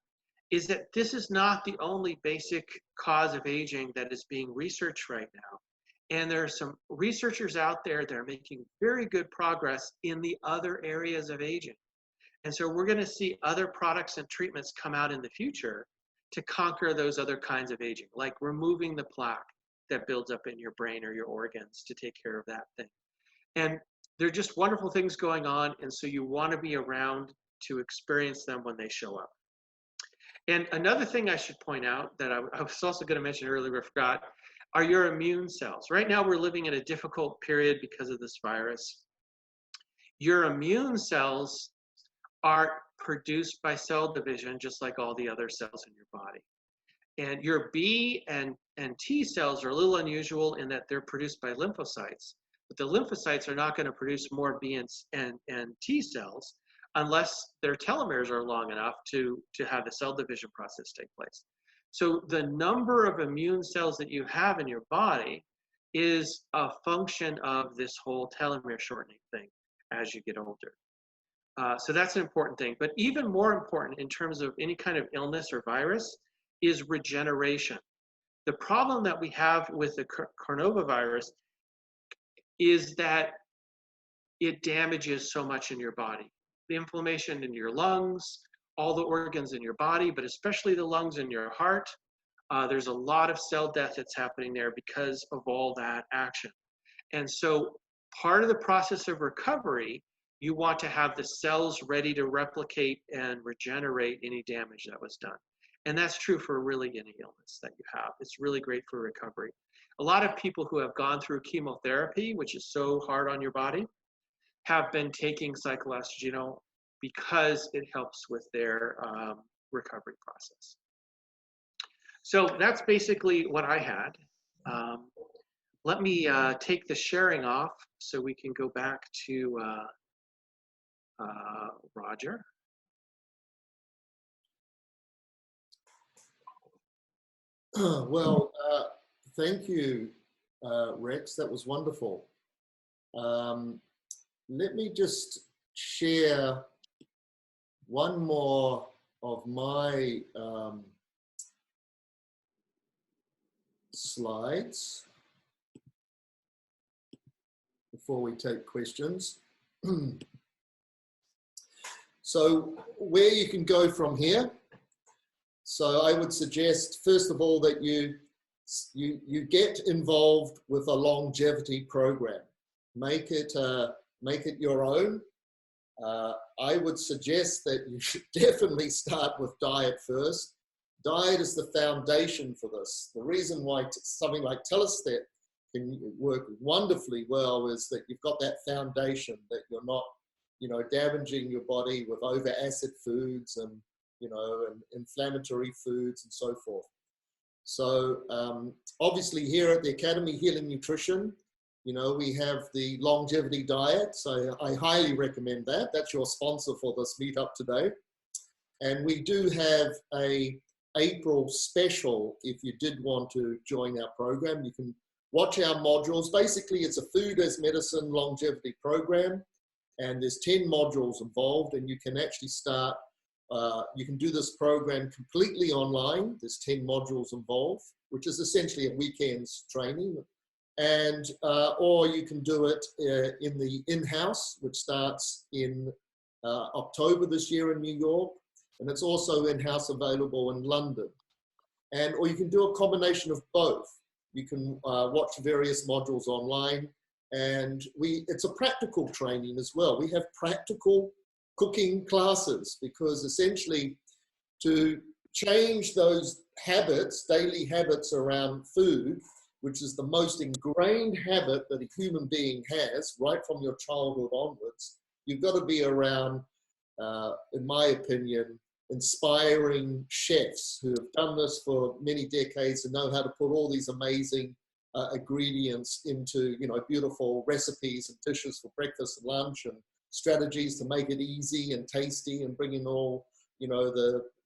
is that this is not the only basic cause of aging that is being researched right now. And there are some researchers out there that are making very good progress in the other areas of aging. And so we're going to see other products and treatments come out in the future to conquer those other kinds of aging, like removing the plaque that builds up in your brain or your organs to take care of that thing. And they're just wonderful things going on, and so you want to be around to experience them when they show up. And another thing I should point out that I was also going to mention earlier, I forgot, are your immune cells. Right now we're living in a difficult period because of this virus. Your immune cells are produced by cell division, just like all the other cells in your body. And your B and T cells are a little unusual in that they're produced by lymphocytes. But the lymphocytes are not going to produce more B and T cells unless their telomeres are long enough to have the cell division process take place. So the number of immune cells that you have in your body is a function of this whole telomere shortening thing as you get older. So that's an important thing. But even more important in terms of any kind of illness or virus is regeneration. The problem that we have with the coronavirus is that it damages so much in your body. The inflammation in your lungs, all the organs in your body, but especially the lungs and your heart. There's a lot of cell death that's happening there because of all that action. And so part of the process of recovery, you want to have the cells ready to replicate and regenerate any damage that was done. And that's true for really any illness that you have. It's really great for recovery. A lot of people who have gone through chemotherapy, which is so hard on your body, have been taking cycloestrogenol because it helps with their recovery process. So that's basically what I had. Let me take the sharing off so we can go back to Roger. Well, thank you, Rex. That was wonderful. Let me just share one more of my slides before we take questions. So where you can go from here. So I would suggest, first of all, that you get involved with a longevity program. Make it your own. I would suggest that you should definitely start with diet first. Diet is the foundation for this. The reason why something like TellaStep can work wonderfully well is that you've got that foundation, that you're not, damaging your body with over acid foods and, and inflammatory foods and so forth. So obviously here at the Academy Healing Nutrition, we have the longevity diet. So I highly recommend that. That's your sponsor for this meetup today. And we do have a April special. If you did want to join our program, you can watch our modules. Basically, it's a food as medicine longevity program. And there's 10 modules involved, and you can actually start, you can do this program completely online. There's 10 modules involved, which is essentially a weekend's training. And, or you can do it in the in-house, which starts in October this year in New York. And it's also in-house available in London. And, or you can do a combination of both. You can watch various modules online, And it's a practical training as well. We have practical cooking classes, because essentially to change those habits, daily habits around food, which is the most ingrained habit that a human being has right from your childhood onwards, you've got to be around, in my opinion, inspiring chefs who have done this for many decades and know how to put all these amazing ingredients into, you know, beautiful recipes and dishes for breakfast and lunch, and strategies to make it easy and tasty, and bring in all, you know,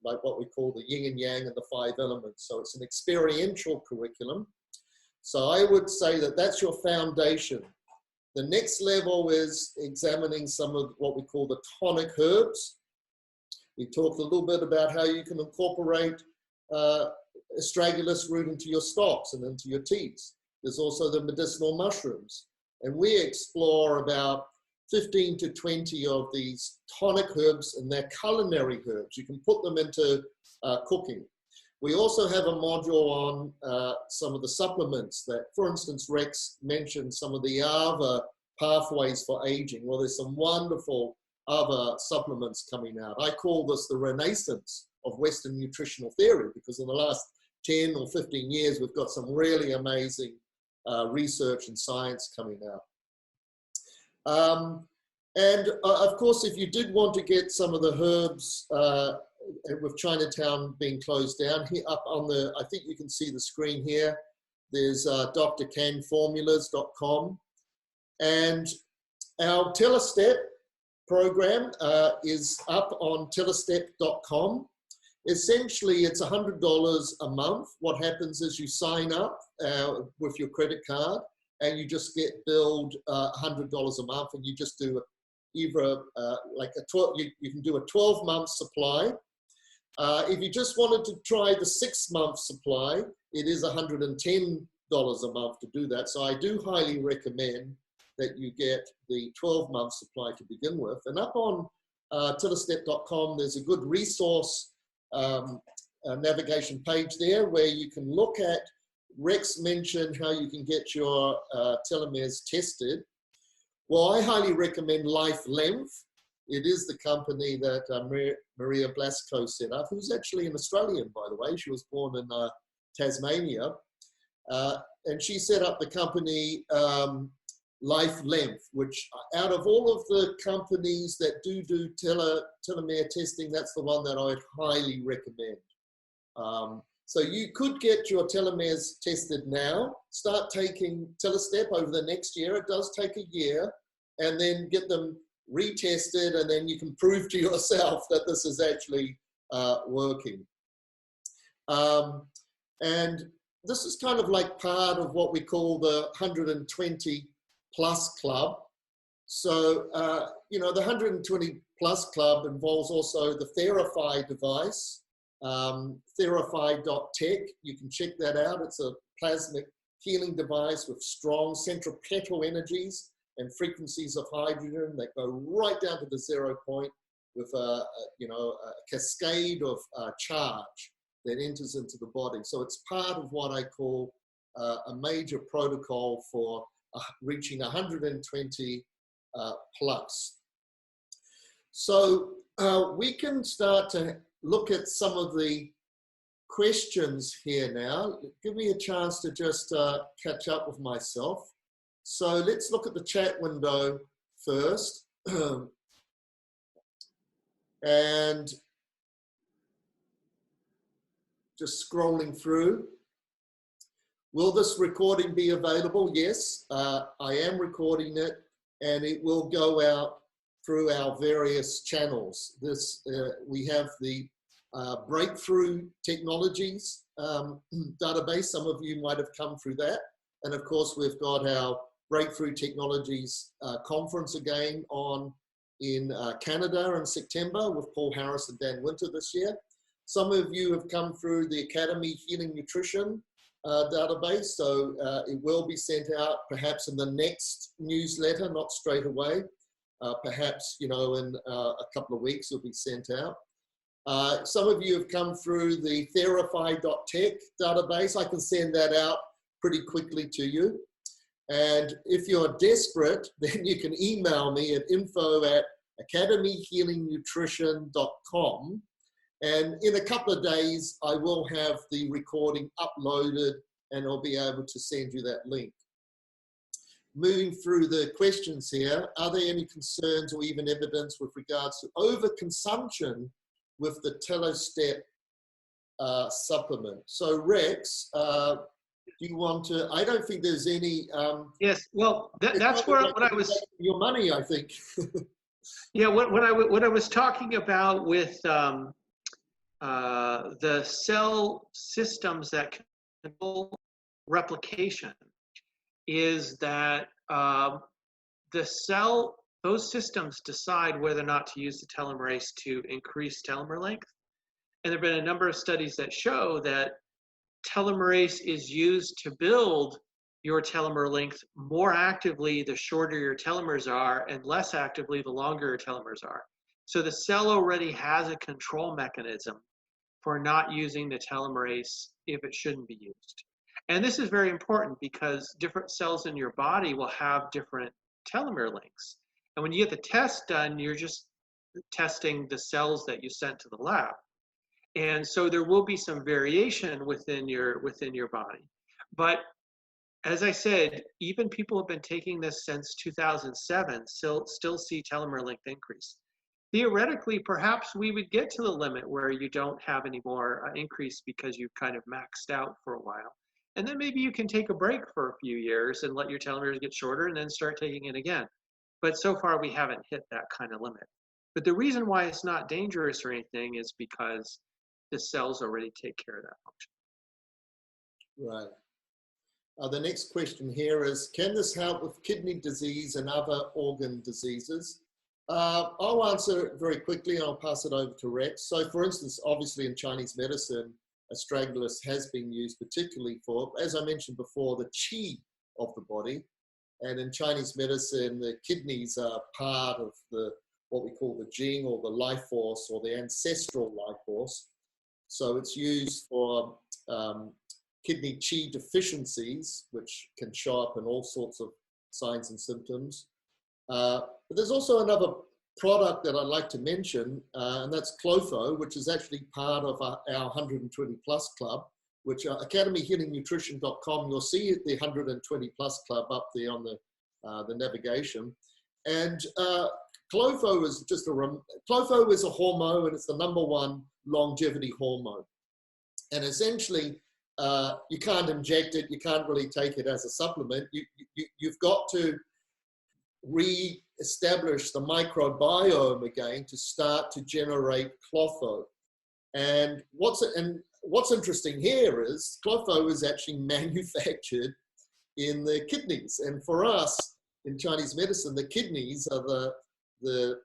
like what we call the yin and yang and the 5 elements. So it's an experiential curriculum. So I would say that that's your foundation. The next level is examining some of what we call the tonic herbs. We talked a little bit about how you can incorporate Astragalus root into your stocks and into your teas. There's also the medicinal mushrooms. And we explore about 15 to 20 of these tonic herbs, and they're culinary herbs. You can put them into cooking. We also have a module on some of the supplements that, for instance, Rex mentioned some of the AVA pathways for aging. Well, there's some wonderful other supplements coming out. I call this the renaissance of Western nutritional theory, because in the last 10 or 15 years, we've got some really amazing research and science coming out. And of course, if you did want to get some of the herbs, with Chinatown being closed down, here up on the, I think you can see the screen here, there's drcanformulas.com. And our TellaStep program is up on TellaStep.com. Essentially, it's $100 a month. What happens is you sign up with your credit card, and you just get billed $100 a month, and you just do either like a 12, you can do a 12-month supply. If you just wanted to try the 6-month supply, it is $110 a month to do that. So I do highly recommend that you get the 12-month supply to begin with. And up on TellaStep.com, there's a good resource navigation page there where you can look at, Rex mentioned how you can get your telomeres tested. Well, I highly recommend lengthen. It is the company that Maria Blasco set up, who's actually an Australian, by the way. She was born in Tasmania. And she set up the company lengthen, which out of all of the companies that do telomere testing, that's the one that I'd highly recommend. So you could get your telomeres tested now, start taking TellaStep over the next year. It does take a year, and then get them retested, and then you can prove to yourself that this is actually working. And this is kind of like part of what we call the 120 plus club. So, you know, the 120 plus club involves also the Therify device, Therify.tech. You can check that out. It's a plasmic healing device with strong centripetal energies and frequencies of hydrogen that go right down to the 0 point with a cascade of charge that enters into the body. So it's part of what I call a major protocol for reaching 120 plus. So we can start to look at some of the questions here now. Give me a chance to just catch up with myself. So let's look at the chat window first. And just scrolling through. Will this recording be available? Yes, I am recording it, and it will go out through our various channels. We have the breakthru-technologies database. Some of you might have come through that. And of course, we've got our breakthru-technologies conference again in Canada in September with Paul Harris and Dan Winter this year. Some of you have come through the Academy Healing Nutrition database, so it will be sent out perhaps in the next newsletter, not straight away. Perhaps, you know, in a couple of weeks it'll be sent out. Some of you have come through the Therify.tech database. I can send that out pretty quickly to you. And if you're desperate, then you can email me at info@academyhealingnutrition.com. And in a couple of days, I will have the recording uploaded and I'll be able to send you that link. Moving through the questions here, are there any concerns or even evidence with regards to overconsumption with the TellaStep supplement? So Rex, do you want to, I don't think there's any. Yes, well, that's where what I was. Your money, I think. Yeah, what I was talking about with the cell systems that control replication is that those systems decide whether or not to use the telomerase to increase telomere length. And there have been a number of studies that show that telomerase is used to build your telomere length more actively the shorter your telomeres are, and less actively the longer your telomeres are. So the cell already has a control mechanism for not using the telomerase if it shouldn't be used. And this is very important because different cells in your body will have different telomere lengths. And when you get the test done, you're just testing the cells that you sent to the lab. And so there will be some variation within your body. But as I said, even people who have been taking this since 2007 still see telomere length increase. Theoretically, perhaps we would get to the limit where you don't have any more increase because you've kind of maxed out for a while. And then maybe you can take a break for a few years and let your telomeres get shorter and then start taking it again. But so far, we haven't hit that kind of limit. But the reason why it's not dangerous or anything is because the cells already take care of that function. Right. The next question here is, can this help with kidney disease and other organ diseases? I'll answer it very quickly and I'll pass it over to Rex. So for instance, obviously in Chinese medicine, Astragalus has been used particularly for, as I mentioned before, the qi of the body. And in Chinese medicine, the kidneys are part of what we call the jing, or the life force, or the ancestral life force. So it's used for kidney qi deficiencies, which can show up in all sorts of signs and symptoms. But there's also another product that I'd like to mention, and that's Clotho, which is actually part of our 120 plus club, which academyhealingnutrition.com, you'll see the 120 plus club up there on the navigation. And Clotho is Clotho is a hormone, and it's the #1 longevity hormone. And essentially, you can't inject it, you can't really take it as a supplement. You've got to re-establish the microbiome again to start to generate Clotho. And what's interesting here is Clotho is actually manufactured in the kidneys. And for us in Chinese medicine, the kidneys are the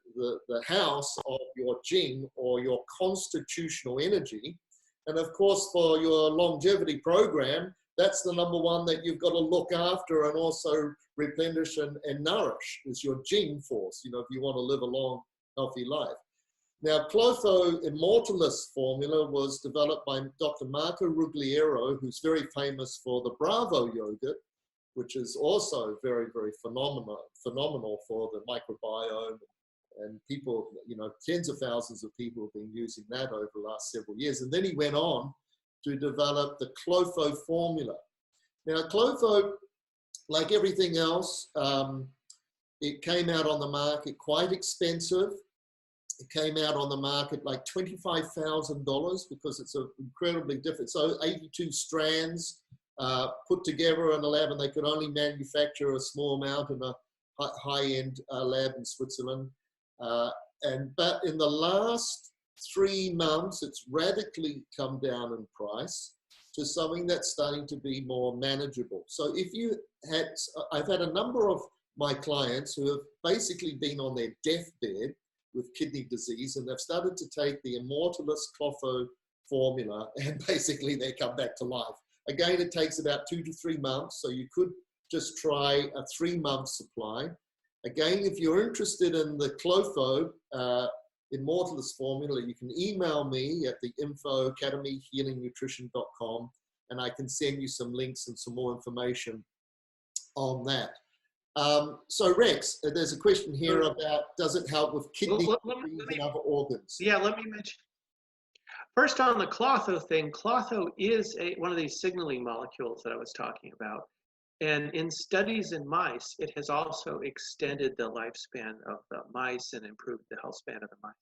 house of your jing, or your constitutional energy. And of course, for your longevity program, that's the #1 that you've got to look after and also replenish and nourish, is your jing force, if you want to live a long, healthy life. Now, Clotho Immortalis formula was developed by Dr. Marco Ruggiero, who's very famous for the Bravo yogurt, which is also very, very phenomenal for the microbiome. And people, tens of thousands of people have been using that over the last several years. And then he went on to develop the Clotho formula. Now, Clotho, like everything else, it came out on the market quite expensive. It came out on the market like $25,000 because it's incredibly different. So 82 strands put together in a lab, and they could only manufacture a small amount in a high-end lab in Switzerland. But in the last 3 months, it's radically come down in price to something that's starting to be more manageable. So I've had a number of my clients who have basically been on their deathbed with kidney disease, and they've started to take the Immortalis Clotho formula, and basically they come back to life. Again, it takes about 2 to 3 months, so you could just try a 3-month supply. Again, if you're interested in the Clotho Immortalis formula, you can email me at the info@academyhealingnutrition.com, and I can send you some links and some more information on that. So Rex, there's a question here about, does it help with kidney disease and other organs? Yeah, let me mention. First on the clotho thing, clotho is one of these signaling molecules that I was talking about. And in studies in mice, it has also extended the lifespan of the mice and improved the health span of the mice.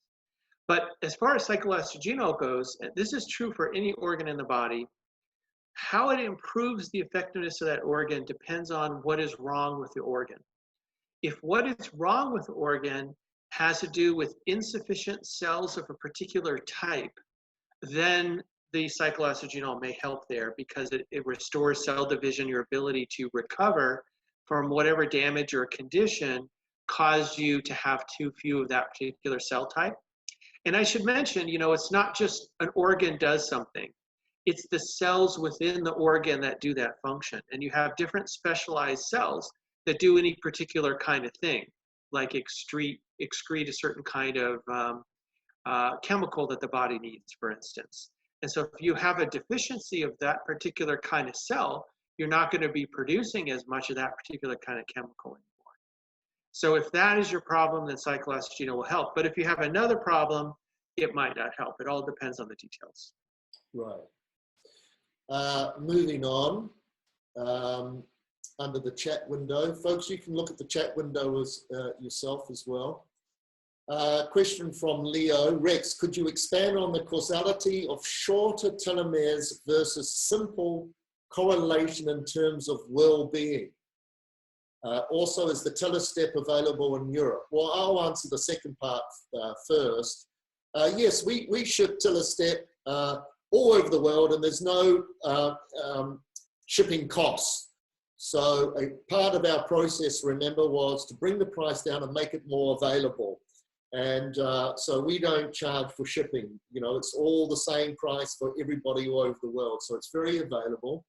But as far as cyclooestrogenol goes, and this is true for any organ in the body, how it improves the effectiveness of that organ depends on what is wrong with the organ. If what is wrong with the organ has to do with insufficient cells of a particular type, then the cyclooestrogenol may help there because it restores cell division, your ability to recover from whatever damage or condition caused you to have too few of that particular cell type. And I should mention, you know, it's not just an organ does something. It's the cells within the organ that do that function. And you have different specialized cells that do any particular kind of thing, like excrete a certain kind of chemical that the body needs, for instance. And so if you have a deficiency of that particular kind of cell, you're not going to be producing as much of that particular kind of chemical anymore. So if that is your problem, then cyclooestrogenol will help. But if you have another problem, it might not help. It all depends on the details. Right. Moving on, under the chat window. Folks, you can look at the chat window as, yourself as well. Question from Leo. Rex, could you expand on the causality of shorter telomeres versus simple correlation in terms of well-being? Also, is the TellaStep available in Europe? Well, I'll answer the second part first. Yes, we ship TellaStep all over the world, and there's no shipping costs. So a part of our process, remember, was to bring the price down and make it more available. And so we don't charge for shipping. You know, it's all the same price for everybody all over the world. So it's very available.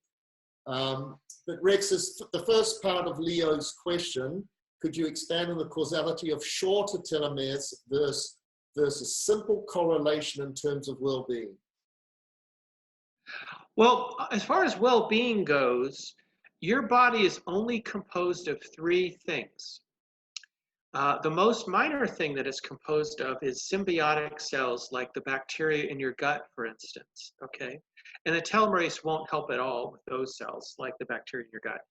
But Rex, is the first part of Leo's question, could you expand on the causality of shorter telomeres versus simple correlation in terms of well-being? Well, as far as well-being goes, your body is only composed of three things. The most minor thing that it's composed of is symbiotic cells like the bacteria in your gut, for instance, okay? And the telomerase won't help at all with those cells like the bacteria in your gut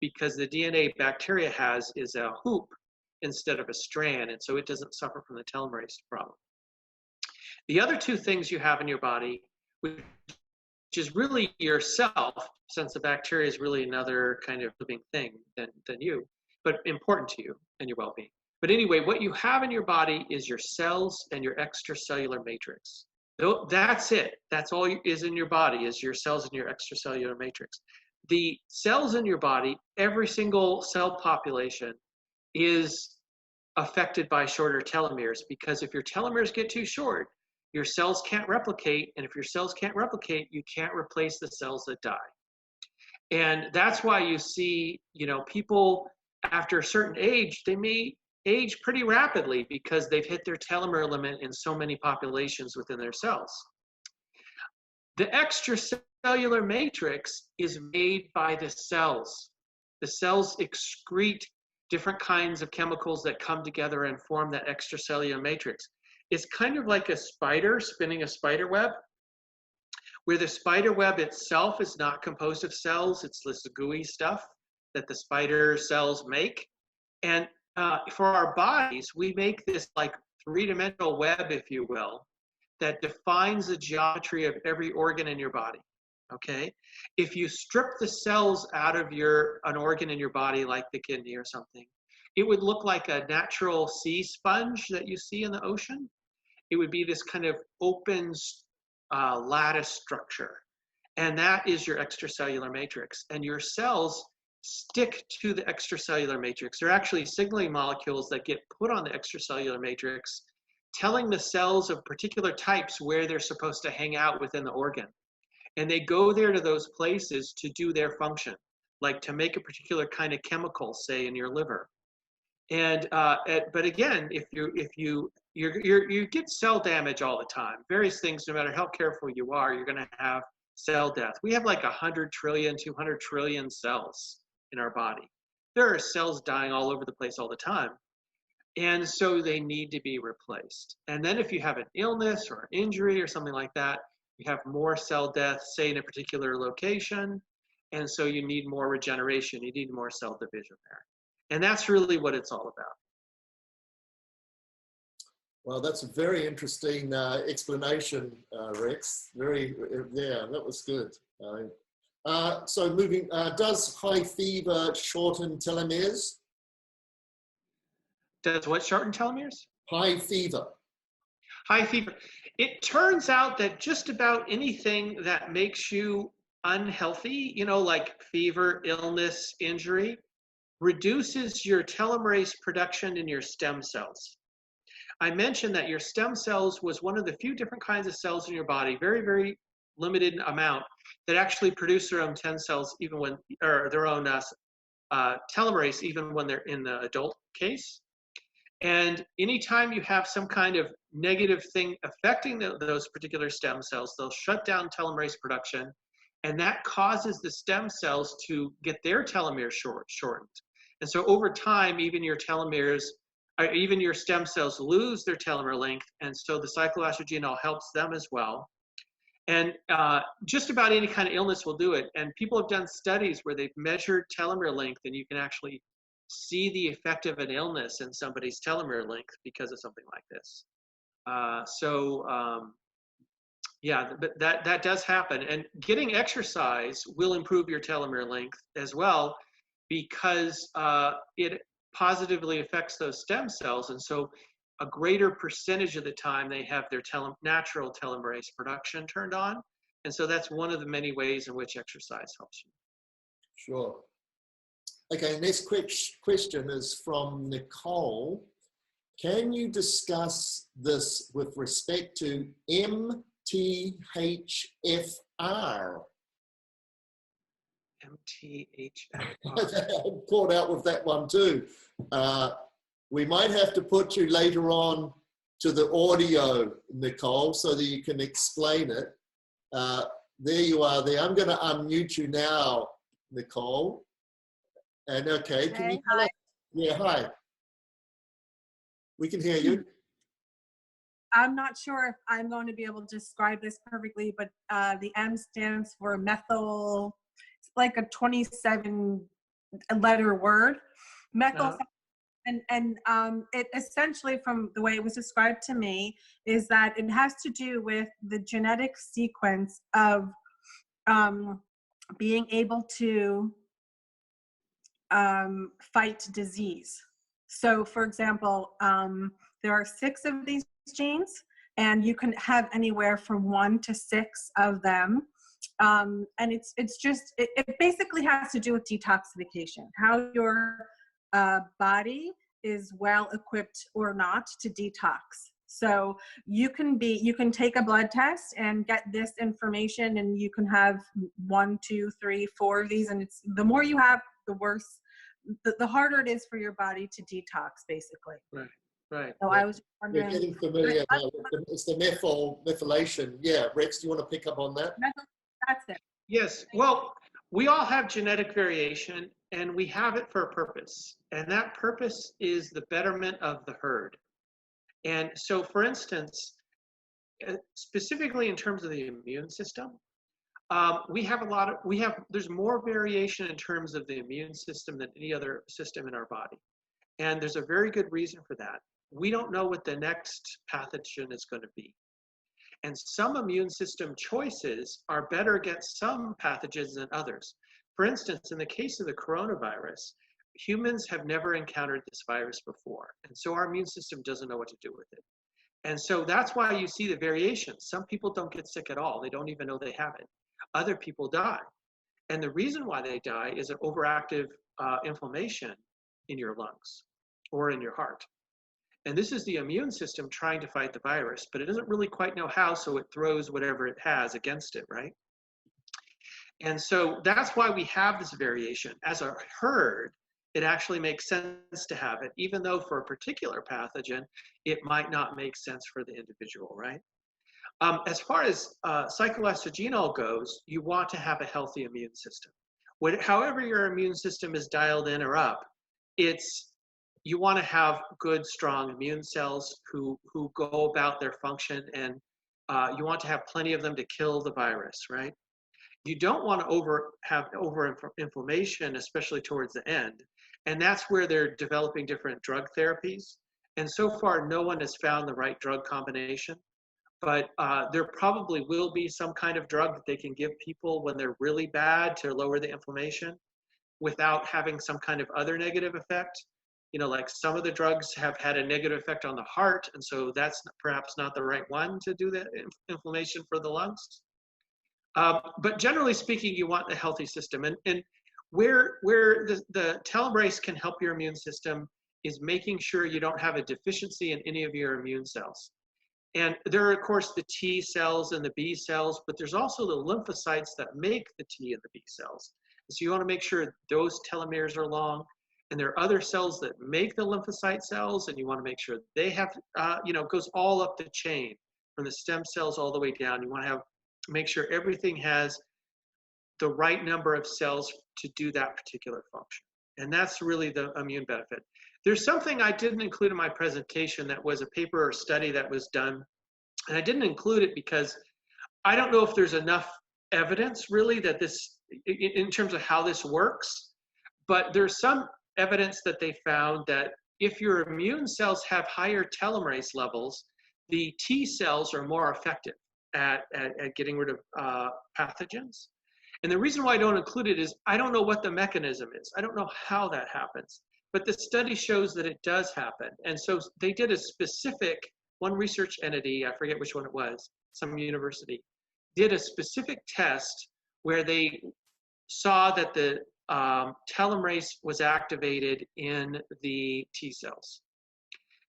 because the DNA bacteria has is a hoop instead of a strand, and so it doesn't suffer from the telomerase problem. The other two things you have in your body, which is really yourself, since the bacteria is really another kind of living thing than you, but important to you and your well-being. But anyway, what you have in your body is your cells and your extracellular matrix. That's it. That's all is in your body is your cells and your extracellular matrix. The cells in your body, every single cell population is affected by shorter telomeres because if your telomeres get too short, your cells can't replicate. And if your cells can't replicate, you can't replace the cells that die. And that's why you see, you know, people after a certain age, they may age pretty rapidly because they've hit their telomere limit in so many populations within their cells. The extracellular matrix is made by the cells. The cells excrete different kinds of chemicals that come together and form that extracellular matrix. It's kind of like a spider spinning a spider web, where the spider web itself is not composed of cells. It's this gooey stuff that the spider cells make. And for our bodies, we make this like three-dimensional web, if you will, that defines the geometry of every organ in your body, okay? If you strip the cells out of an organ in your body, like the kidney or something, it would look like a natural sea sponge that you see in the ocean. It would be this kind of open lattice structure. And that is your extracellular matrix. And your cells stick to the extracellular matrix. They're actually signaling molecules that get put on the extracellular matrix, telling the cells of particular types where they're supposed to hang out within the organ. And they go there to those places to do their function, like to make a particular kind of chemical, say in your liver. And but again, if you get cell damage all the time, various things, no matter how careful you are, you're going to have cell death. We have like 100 trillion, 200 trillion cells in our body. there are cells dying all over the place all the time. And so they need to be replaced. And then if you have an illness or an injury or something like that, you have more cell death, say in a particular location. And so you need more regeneration. You need more cell division there. And that's really what it's all about. Well, that's a very interesting explanation, Rex. Yeah, that was good. So moving, does high fever shorten telomeres? Does what shorten telomeres? High fever. High fever. It turns out that just about anything that makes you unhealthy, you know, like fever, illness, injury, reduces your telomerase production in your stem cells. I mentioned that your stem cells was one of the few different kinds of cells in your body, very, very limited amount, that actually produce their own 10 cells, even when, or their own telomerase, even when they're in the adult case. And anytime you have some kind of negative thing affecting those particular stem cells, they'll shut down telomerase production, and that causes the stem cells to get their telomeres shortened. And so over time, even your telomeres, even your stem cells lose their telomere length, and so the cyclooestrogenol helps them as well. And just about any kind of illness will do it. And people have done studies where they've measured telomere length, and you can actually see the effect of an illness in somebody's telomere length because of something like this. Yeah, but that does happen. And getting exercise will improve your telomere length as well, because it positively affects those stem cells. And so a greater percentage of the time they have their natural telomerase production turned on. And so that's one of the many ways in which exercise helps you. Sure. Okay, next question is from Nicole. Can you discuss this with respect to MTHFR? MTHFR. I'm caught out with that one too. We might have to put you later on to the audio, Nicole, so that you can explain it. There you are there. I'm going to unmute you now, Nicole. And okay, can you tell us? Yeah, hi. We can hear you. I'm not sure if I'm going to be able to describe this perfectly, but the M stands for methyl. It's like a 27-letter word. Methyl. And it essentially, from the way it was described to me, is that it has to do with the genetic sequence of being able to fight disease. So, for example, there are 6 of these genes, and you can have anywhere from 1 to 6 of them. And it basically has to do with detoxification, how your body is well equipped or not to detox. So you can take a blood test and get this information, and you can have 1, 2, 3, 4 of these, and it's the more you have, the worse, the harder it is for your body to detox, basically. Right. So I was wondering. We're getting familiar now with it's the methylation. Yeah, Rex, do you want to pick up on that? That's it. Yes. Well, we all have genetic variation, and we have it for a purpose. And that purpose is the betterment of the herd. And so, for instance, specifically in terms of the immune system, there's more variation in terms of the immune system than any other system in our body. And there's a very good reason for that. We don't know what the next pathogen is going to be. And some immune system choices are better against some pathogens than others. For instance, in the case of the coronavirus, humans have never encountered this virus before. And so our immune system doesn't know what to do with it. And so that's why you see the variations. Some people don't get sick at all. They don't even know they have it. Other people die. And the reason why they die is an overactive inflammation in your lungs or in your heart. And this is the immune system trying to fight the virus, but it doesn't really quite know how, so it throws whatever it has against it, right? And so that's why we have this variation. As a herd, it actually makes sense to have it, even though for a particular pathogen, it might not make sense for the individual, right? As far as cyclooestrogenol goes, you want to have a healthy immune system. However your immune system is dialed in or up, you want to have good, strong immune cells who go about their function, and you want to have plenty of them to kill the virus, right? You don't want to have inflammation, especially towards the end. And that's where they're developing different drug therapies. And so far, no one has found the right drug combination. But there probably will be some kind of drug that they can give people when they're really bad to lower the inflammation without having some kind of other negative effect. You know, like some of the drugs have had a negative effect on the heart, and so that's perhaps not the right one to do the inflammation for the lungs. But generally speaking, you want a healthy system. And where the telomerase can help your immune system is making sure you don't have a deficiency in any of your immune cells. And there are, of course, the T cells and the B cells, but there's also the lymphocytes that make the T and the B cells. So you want to make sure those telomeres are long. And there are other cells that make the lymphocyte cells, and you want to make sure they have, it goes all up the chain from the stem cells all the way down. You want to make sure everything has the right number of cells to do that particular function. And that's really the immune benefit. There's something I didn't include in my presentation that was a paper or study that was done. And I didn't include it because I don't know if there's enough evidence really that this, in terms of how this works, but there's some evidence that they found that if your immune cells have higher telomerase levels, the T cells are more effective at getting rid of pathogens. And the reason why I don't include it is I don't know what the mechanism is. I don't know how that happens. But the study shows that it does happen. And so they did a specific, one research entity, I forget which one it was, some university, did a specific test where they saw that the telomerase was activated in the T cells.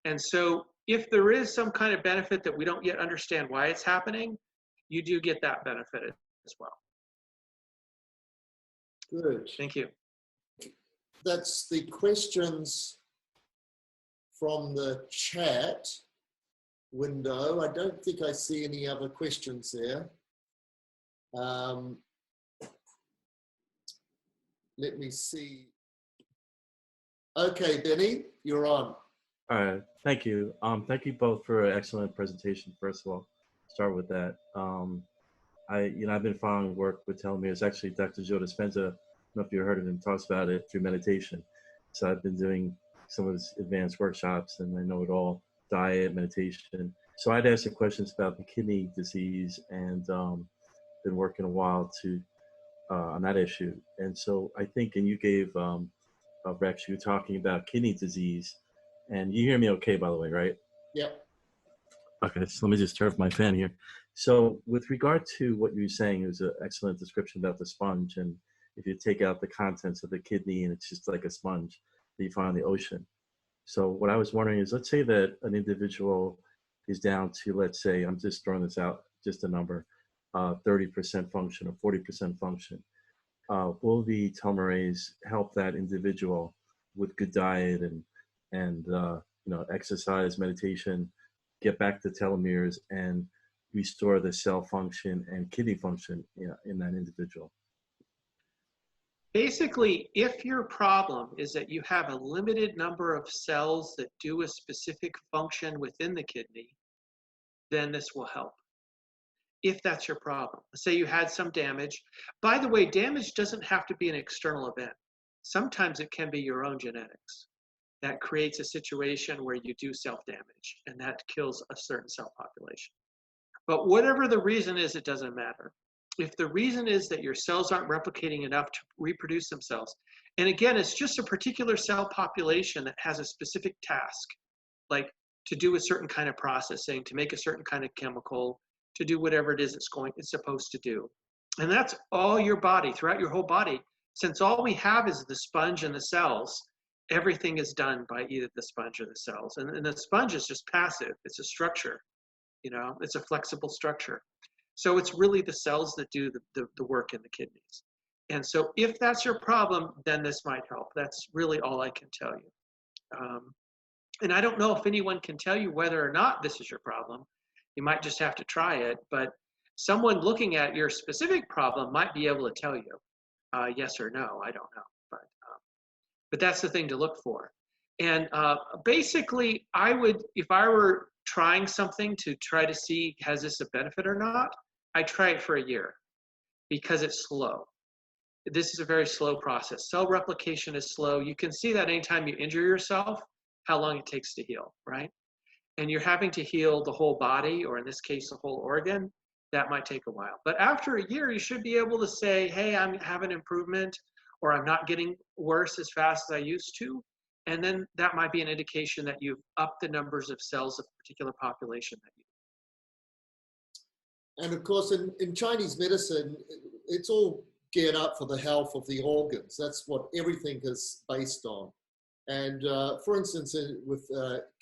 And so if there is some kind of benefit that we don't yet understand why it's happening, you do get that benefit as well. Good. Thank you. That's the questions from the chat window. I don't think I see any other questions there. Let me see. Okay, Benny, you're on. All right, thank you. Thank you both for an excellent presentation. First of all, start with that. I've been following work with telomeres. Actually, Dr. Joe Dispenza, I don't know if you heard of him, talks about it through meditation. So I've been doing some of his advanced workshops, and I know it all: diet, meditation. So I'd ask the questions about the kidney disease, and been working a while on that issue. And so I think, and you gave Rex, you were talking about kidney disease, and you hear me okay, by the way, right? Yep. Okay, so let me just turn off my fan here. So with regard to what you were saying, it was an excellent description about the sponge, and if you take out the contents of the kidney and it's just like a sponge that you find in the ocean. So what I was wondering is, let's say that an individual is down to, let's say, I'm just throwing this out, just a number, 30% function or 40% function. Will the telomerase help that individual with good diet and exercise, meditation, get back to telomeres and restore the cell function and kidney function in that individual? Basically, if your problem is that you have a limited number of cells that do a specific function within the kidney, then this will help. If that's your problem. Say you had some damage. By the way, damage doesn't have to be an external event. Sometimes it can be your own genetics that creates a situation where you do self-damage, and that kills a certain cell population. But whatever the reason is, it doesn't matter. If the reason is that your cells aren't replicating enough to reproduce themselves, and again, it's just a particular cell population that has a specific task, like to do a certain kind of processing, to make a certain kind of chemical, to do whatever it is it's supposed to do. And that's all your body, throughout your whole body. Since all we have is the sponge and the cells, everything is done by either the sponge or the cells. And the sponge is just passive. It's a structure, it's a flexible structure. So it's really the cells that do the work in the kidneys. And so if that's your problem, then this might help. That's really all I can tell you. And I don't know if anyone can tell you whether or not this is your problem. You might just have to try it, but someone looking at your specific problem might be able to tell you. yes or no. I don't know, but that's the thing to look for. And basically, I would, if I were trying something to try to see has this a benefit or not, I try it for a year because it's slow. This is a very slow process. Cell replication is slow. You can see that anytime you injure yourself, how long it takes to heal, right? And you're having to heal the whole body, or in this case, the whole organ. That might take a while. But after a year, you should be able to say, hey, I'm having improvement, or I'm not getting worse as fast as I used to. And then that might be an indication that you've upped the numbers of cells of a particular population that you. And of course, in Chinese medicine, it's all geared up for the health of the organs. That's what everything is based on. And for instance, with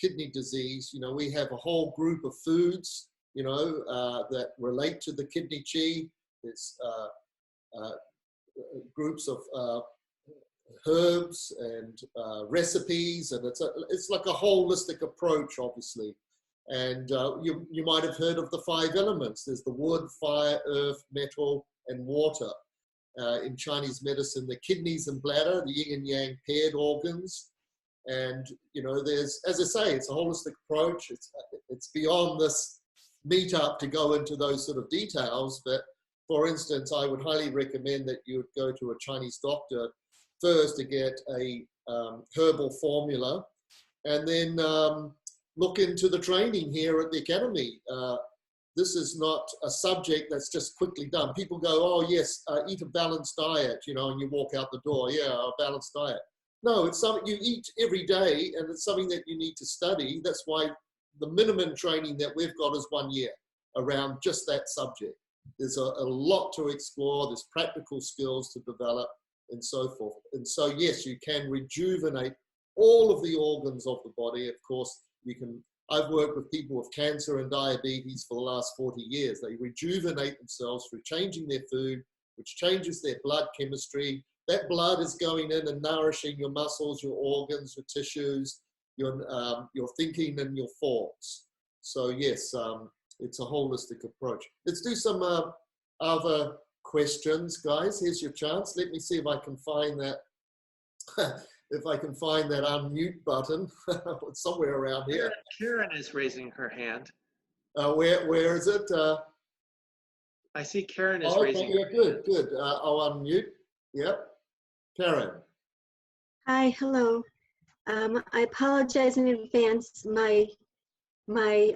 kidney disease, you know, we have a whole group of foods, you know, that relate to the kidney qi. There's groups of herbs and recipes, and it's like a holistic approach, obviously. And you might have heard of the 5 elements. There's the wood, fire, earth, metal, and water. In Chinese medicine, the kidneys and bladder, the yin and yang paired organs. And, you know, there's, as I say, it's a holistic approach. It's beyond this meetup to go into those sort of details. But for instance, I would highly recommend that you would go to a Chinese doctor first to get a herbal formula, and then look into the training here at the Academy. This is not a subject that's just quickly done. People go, oh yes, eat a balanced diet, you know, and you walk out the door, yeah, a balanced diet. No, it's something you eat every day, and it's something that you need to study. That's why the minimum training that we've got is 1 year around just that subject. There's a lot to explore, there's practical skills to develop, and so forth. And so yes, you can rejuvenate all of the organs of the body. Of course, you can. I've worked with people with cancer and diabetes for the last 40 years. They rejuvenate themselves through changing their food, which changes their blood chemistry. That blood is going in and nourishing your muscles, your organs, your tissues, your thinking and your thoughts. So yes, it's a holistic approach. Let's do some other questions, guys. Here's your chance. Let me see if I can find that. If I can find that unmute button somewhere around here. Karen is raising her hand. Where is it? I see Karen is okay, raising. Yeah, good. I'll unmute. Yep. Karen. Hi, hello. I apologize in advance. I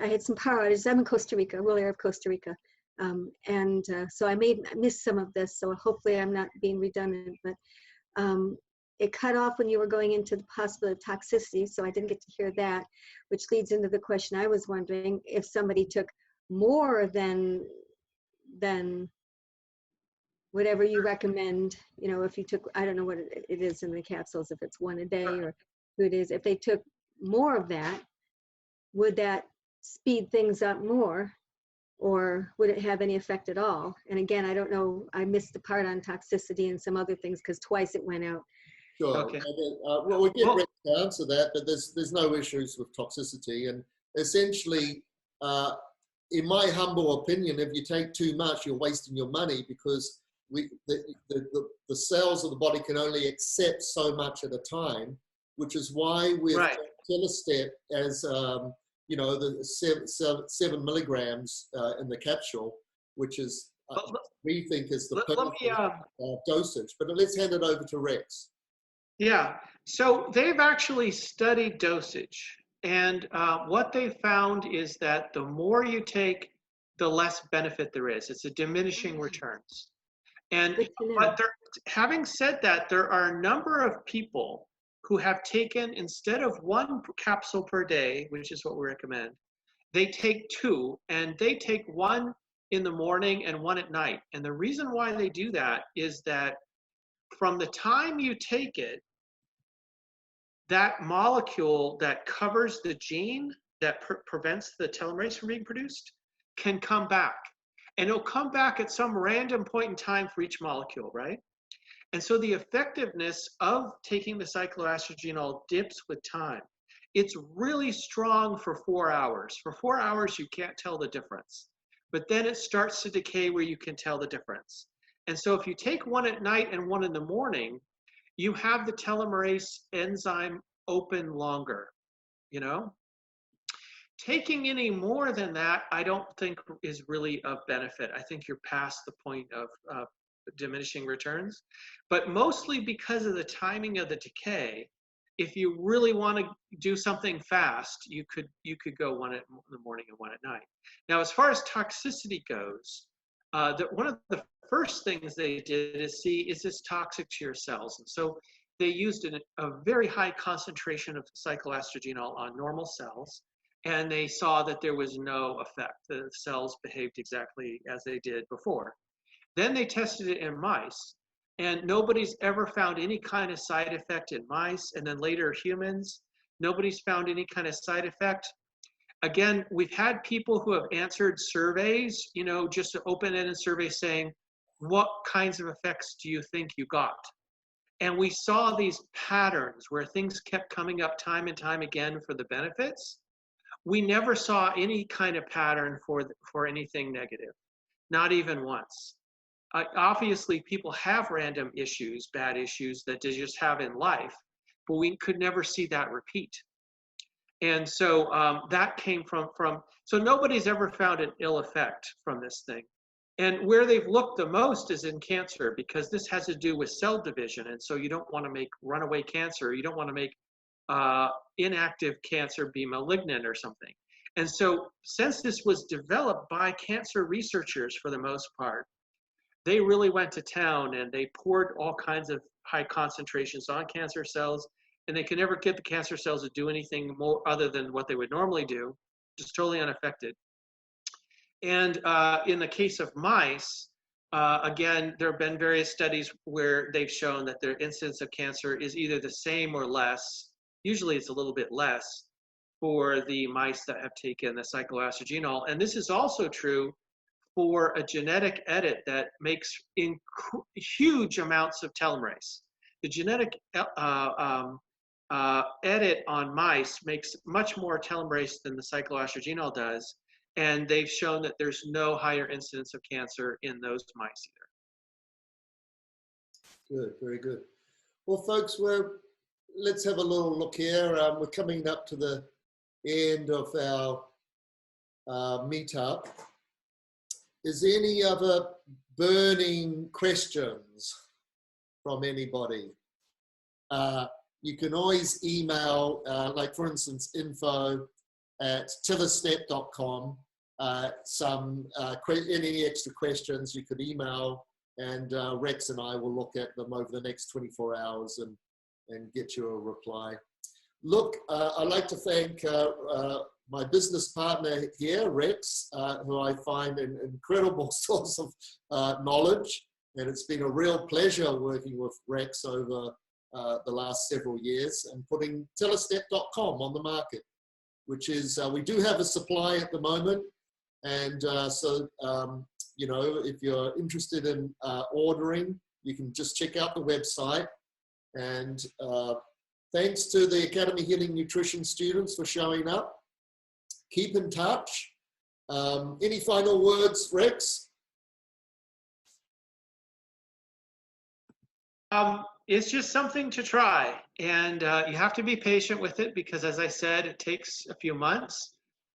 had some power outages. I'm in Costa Rica, rural area of Costa Rica. So I may miss some of this, so hopefully I'm not being redundant, but it cut off when you were going into the possibility of toxicity, so I didn't get to hear that, which leads into the question I was wondering if somebody took more than whatever you recommend, you know, if you took, I don't know what it is in the capsules, if it's 1 a day or 2 days, if they took more of that, would that speed things up more, or would it have any effect at all? And again, I don't know, I missed the part on toxicity and some other things because twice it went out. Sure. Okay. Well, we'll get ready to answer that, but there's no issues with toxicity. And essentially, in my humble opinion, if you take too much, you're wasting your money, because the cells of the body can only accept so much at a time, which is why with TellaStep as you know, the 7 milligrams in the capsule, which is we think is the perfect dosage. But let's hand it over to Rex. Yeah, so they've actually studied dosage, and what they found is that the more you take, the less benefit there is. It's a diminishing returns. And but having said that, there are a number of people who have taken, instead of 1 capsule per day, which is what we recommend, they take 2, and they take 1 in the morning and 1 at night. And the reason why they do that is that from the time you take it, that molecule that covers the gene that prevents the telomerase from being produced can come back. And it'll come back at some random point in time for each molecule, right? And so the effectiveness of taking the cycloestrogenol dips with time. It's really strong for 4 hours. For 4 hours, you can't tell the difference. But then it starts to decay where you can tell the difference. And so if you take one at night and one in the morning, you have the telomerase enzyme open longer, you know? Taking any more than that, I don't think is really of benefit. I think you're past the point of diminishing returns, but mostly because of the timing of the decay. If you really want to do something fast, you could go one in the morning and one at night. Now, as far as toxicity goes, one of the first things they did is see, is this toxic to your cells? And so they used a very high concentration of cycloestrogenol on normal cells, and they saw that there was no effect. The cells behaved exactly as they did before. Then they tested it in mice, and nobody's ever found any kind of side effect in mice, and then later humans, nobody's found any kind of side effect. Again, we've had people who have answered surveys, you know, just an open-ended survey saying, what kinds of effects do you think you got? And we saw these patterns where things kept coming up time and time again for the benefits. We never saw any kind of pattern for anything negative, not even once. Obviously, people have random issues, bad issues that they just have in life, but we could never see that repeat. And so that came from, so nobody's ever found an ill effect from this thing. And where they've looked the most is in cancer, because this has to do with cell division. And so you don't want to make runaway cancer. You don't want to make inactive cancer be malignant or something. And so since this was developed by cancer researchers for the most part, they really went to town and they poured all kinds of high concentrations on cancer cells, and they could never get the cancer cells to do anything more other than what they would normally do, just totally unaffected. And in the case of mice, again, there have been various studies where they've shown that their incidence of cancer is either the same or less. Usually it's a little bit less for the mice that have taken the cycloestrogenol. And this is also true for a genetic edit that makes huge amounts of telomerase. The genetic edit on mice makes much more telomerase than the cycloestrogenol does, and they've shown that there's no higher incidence of cancer in those mice either. Good, very good. Well, folks, let's have a little look here. We're coming up to the end of our meetup. Is there any other burning questions from anybody? You can always email, like for instance, info@TellaStep.com. Any extra questions you could email, and Rex and I will look at them over the next 24 hours and get you a reply. Look, I'd like to thank my business partner here, Rex, who I find an incredible source of knowledge. And it's been a real pleasure working with Rex over the last several years and putting TellaStep.com on the market, which is, we do have a supply at the moment. And you know, if you're interested in ordering, you can just check out the website. And thanks to the Academy Healing Nutrition students for showing up. Keep in touch. Any final words, Rex? It's just something to try, and you have to be patient with it, because as I said, it takes a few months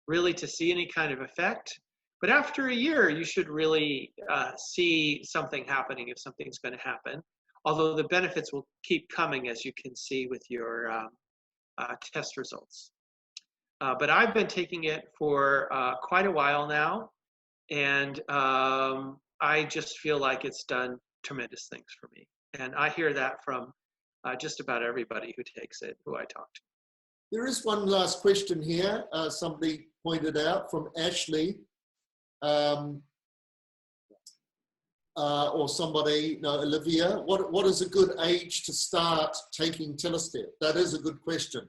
really to see any kind of effect. But after a year, you should really see something happening, if something's going to happen. Although the benefits will keep coming, as you can see with your test results. But I've been taking it for quite a while now, and I just feel like it's done tremendous things for me. And I hear that from just about everybody who takes it, who I talk to. There is one last question here. Somebody pointed out from Ashley, or somebody, no, Olivia, what is a good age to start taking TellaStep? That is a good question.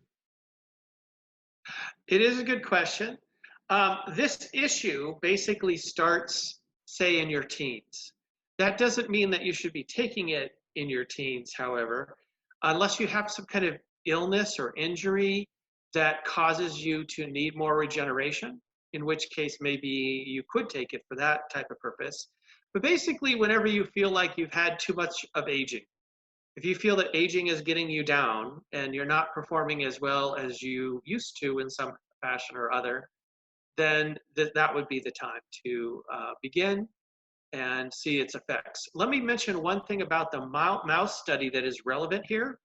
It is a good question. This issue basically starts, say, in your teens. That doesn't mean that you should be taking it in your teens, however, unless you have some kind of illness or injury that causes you to need more regeneration, in which case maybe you could take it for that type of purpose. But basically, whenever you feel like you've had too much of aging, if you feel that aging is getting you down and you're not performing as well as you used to in some fashion or other, then that would be the time to begin and see its effects. Let me mention one thing about the mouse study that is relevant here.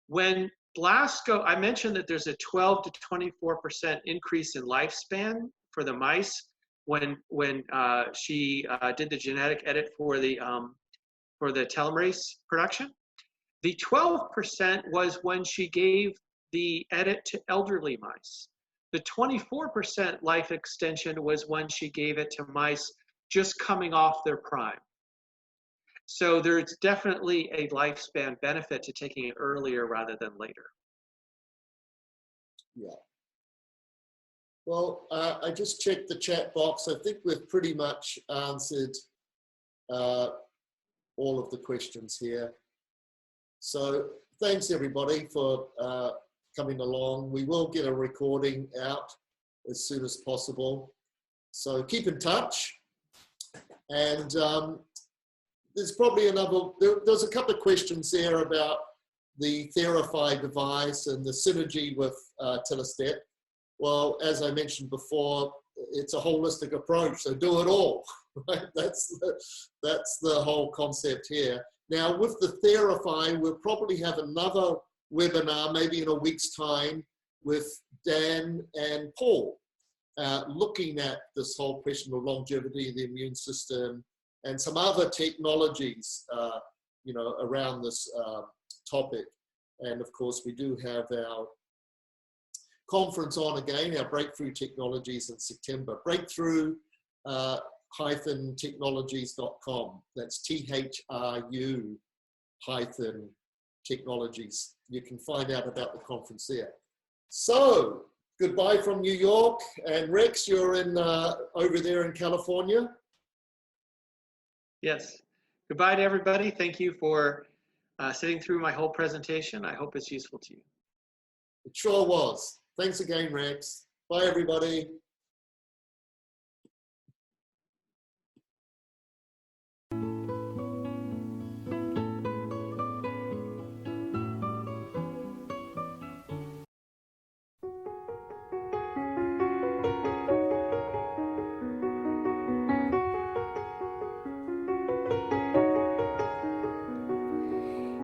When Blasco, I mentioned that there's a 12 to 24% increase in lifespan for the mice when she did the genetic edit for the telomerase production. The 12% was when she gave the edit to elderly mice. The 24% life extension was when she gave it to mice just coming off their prime. So there's definitely a lifespan benefit to taking it earlier rather than later. Yeah. Well, I just checked the chat box. I think we've pretty much answered all of the questions here. So thanks everybody for coming along. We will get a recording out as soon as possible. So keep in touch. And there's probably there's a couple of questions there about the Therify device and the synergy with TellaStep. Well, as I mentioned before, it's a holistic approach, so do it all, right? That's the whole concept here. Now, with the Therify, we'll probably have another webinar, maybe in a week's time, with Dan and Paul, looking at this whole question of longevity of the immune system and some other technologies, you know, around this topic. And of course, we do have our conference on again, our breakthrough technologies in September. breakthru-technologies.com. That's THRU-technologies. You can find out about the conference there. So, goodbye from New York. And Rex, you're in over there in California. Yes. Goodbye to everybody. Thank you for sitting through my whole presentation. I hope it's useful to you. It sure was. Thanks again, Rex. Bye, everybody.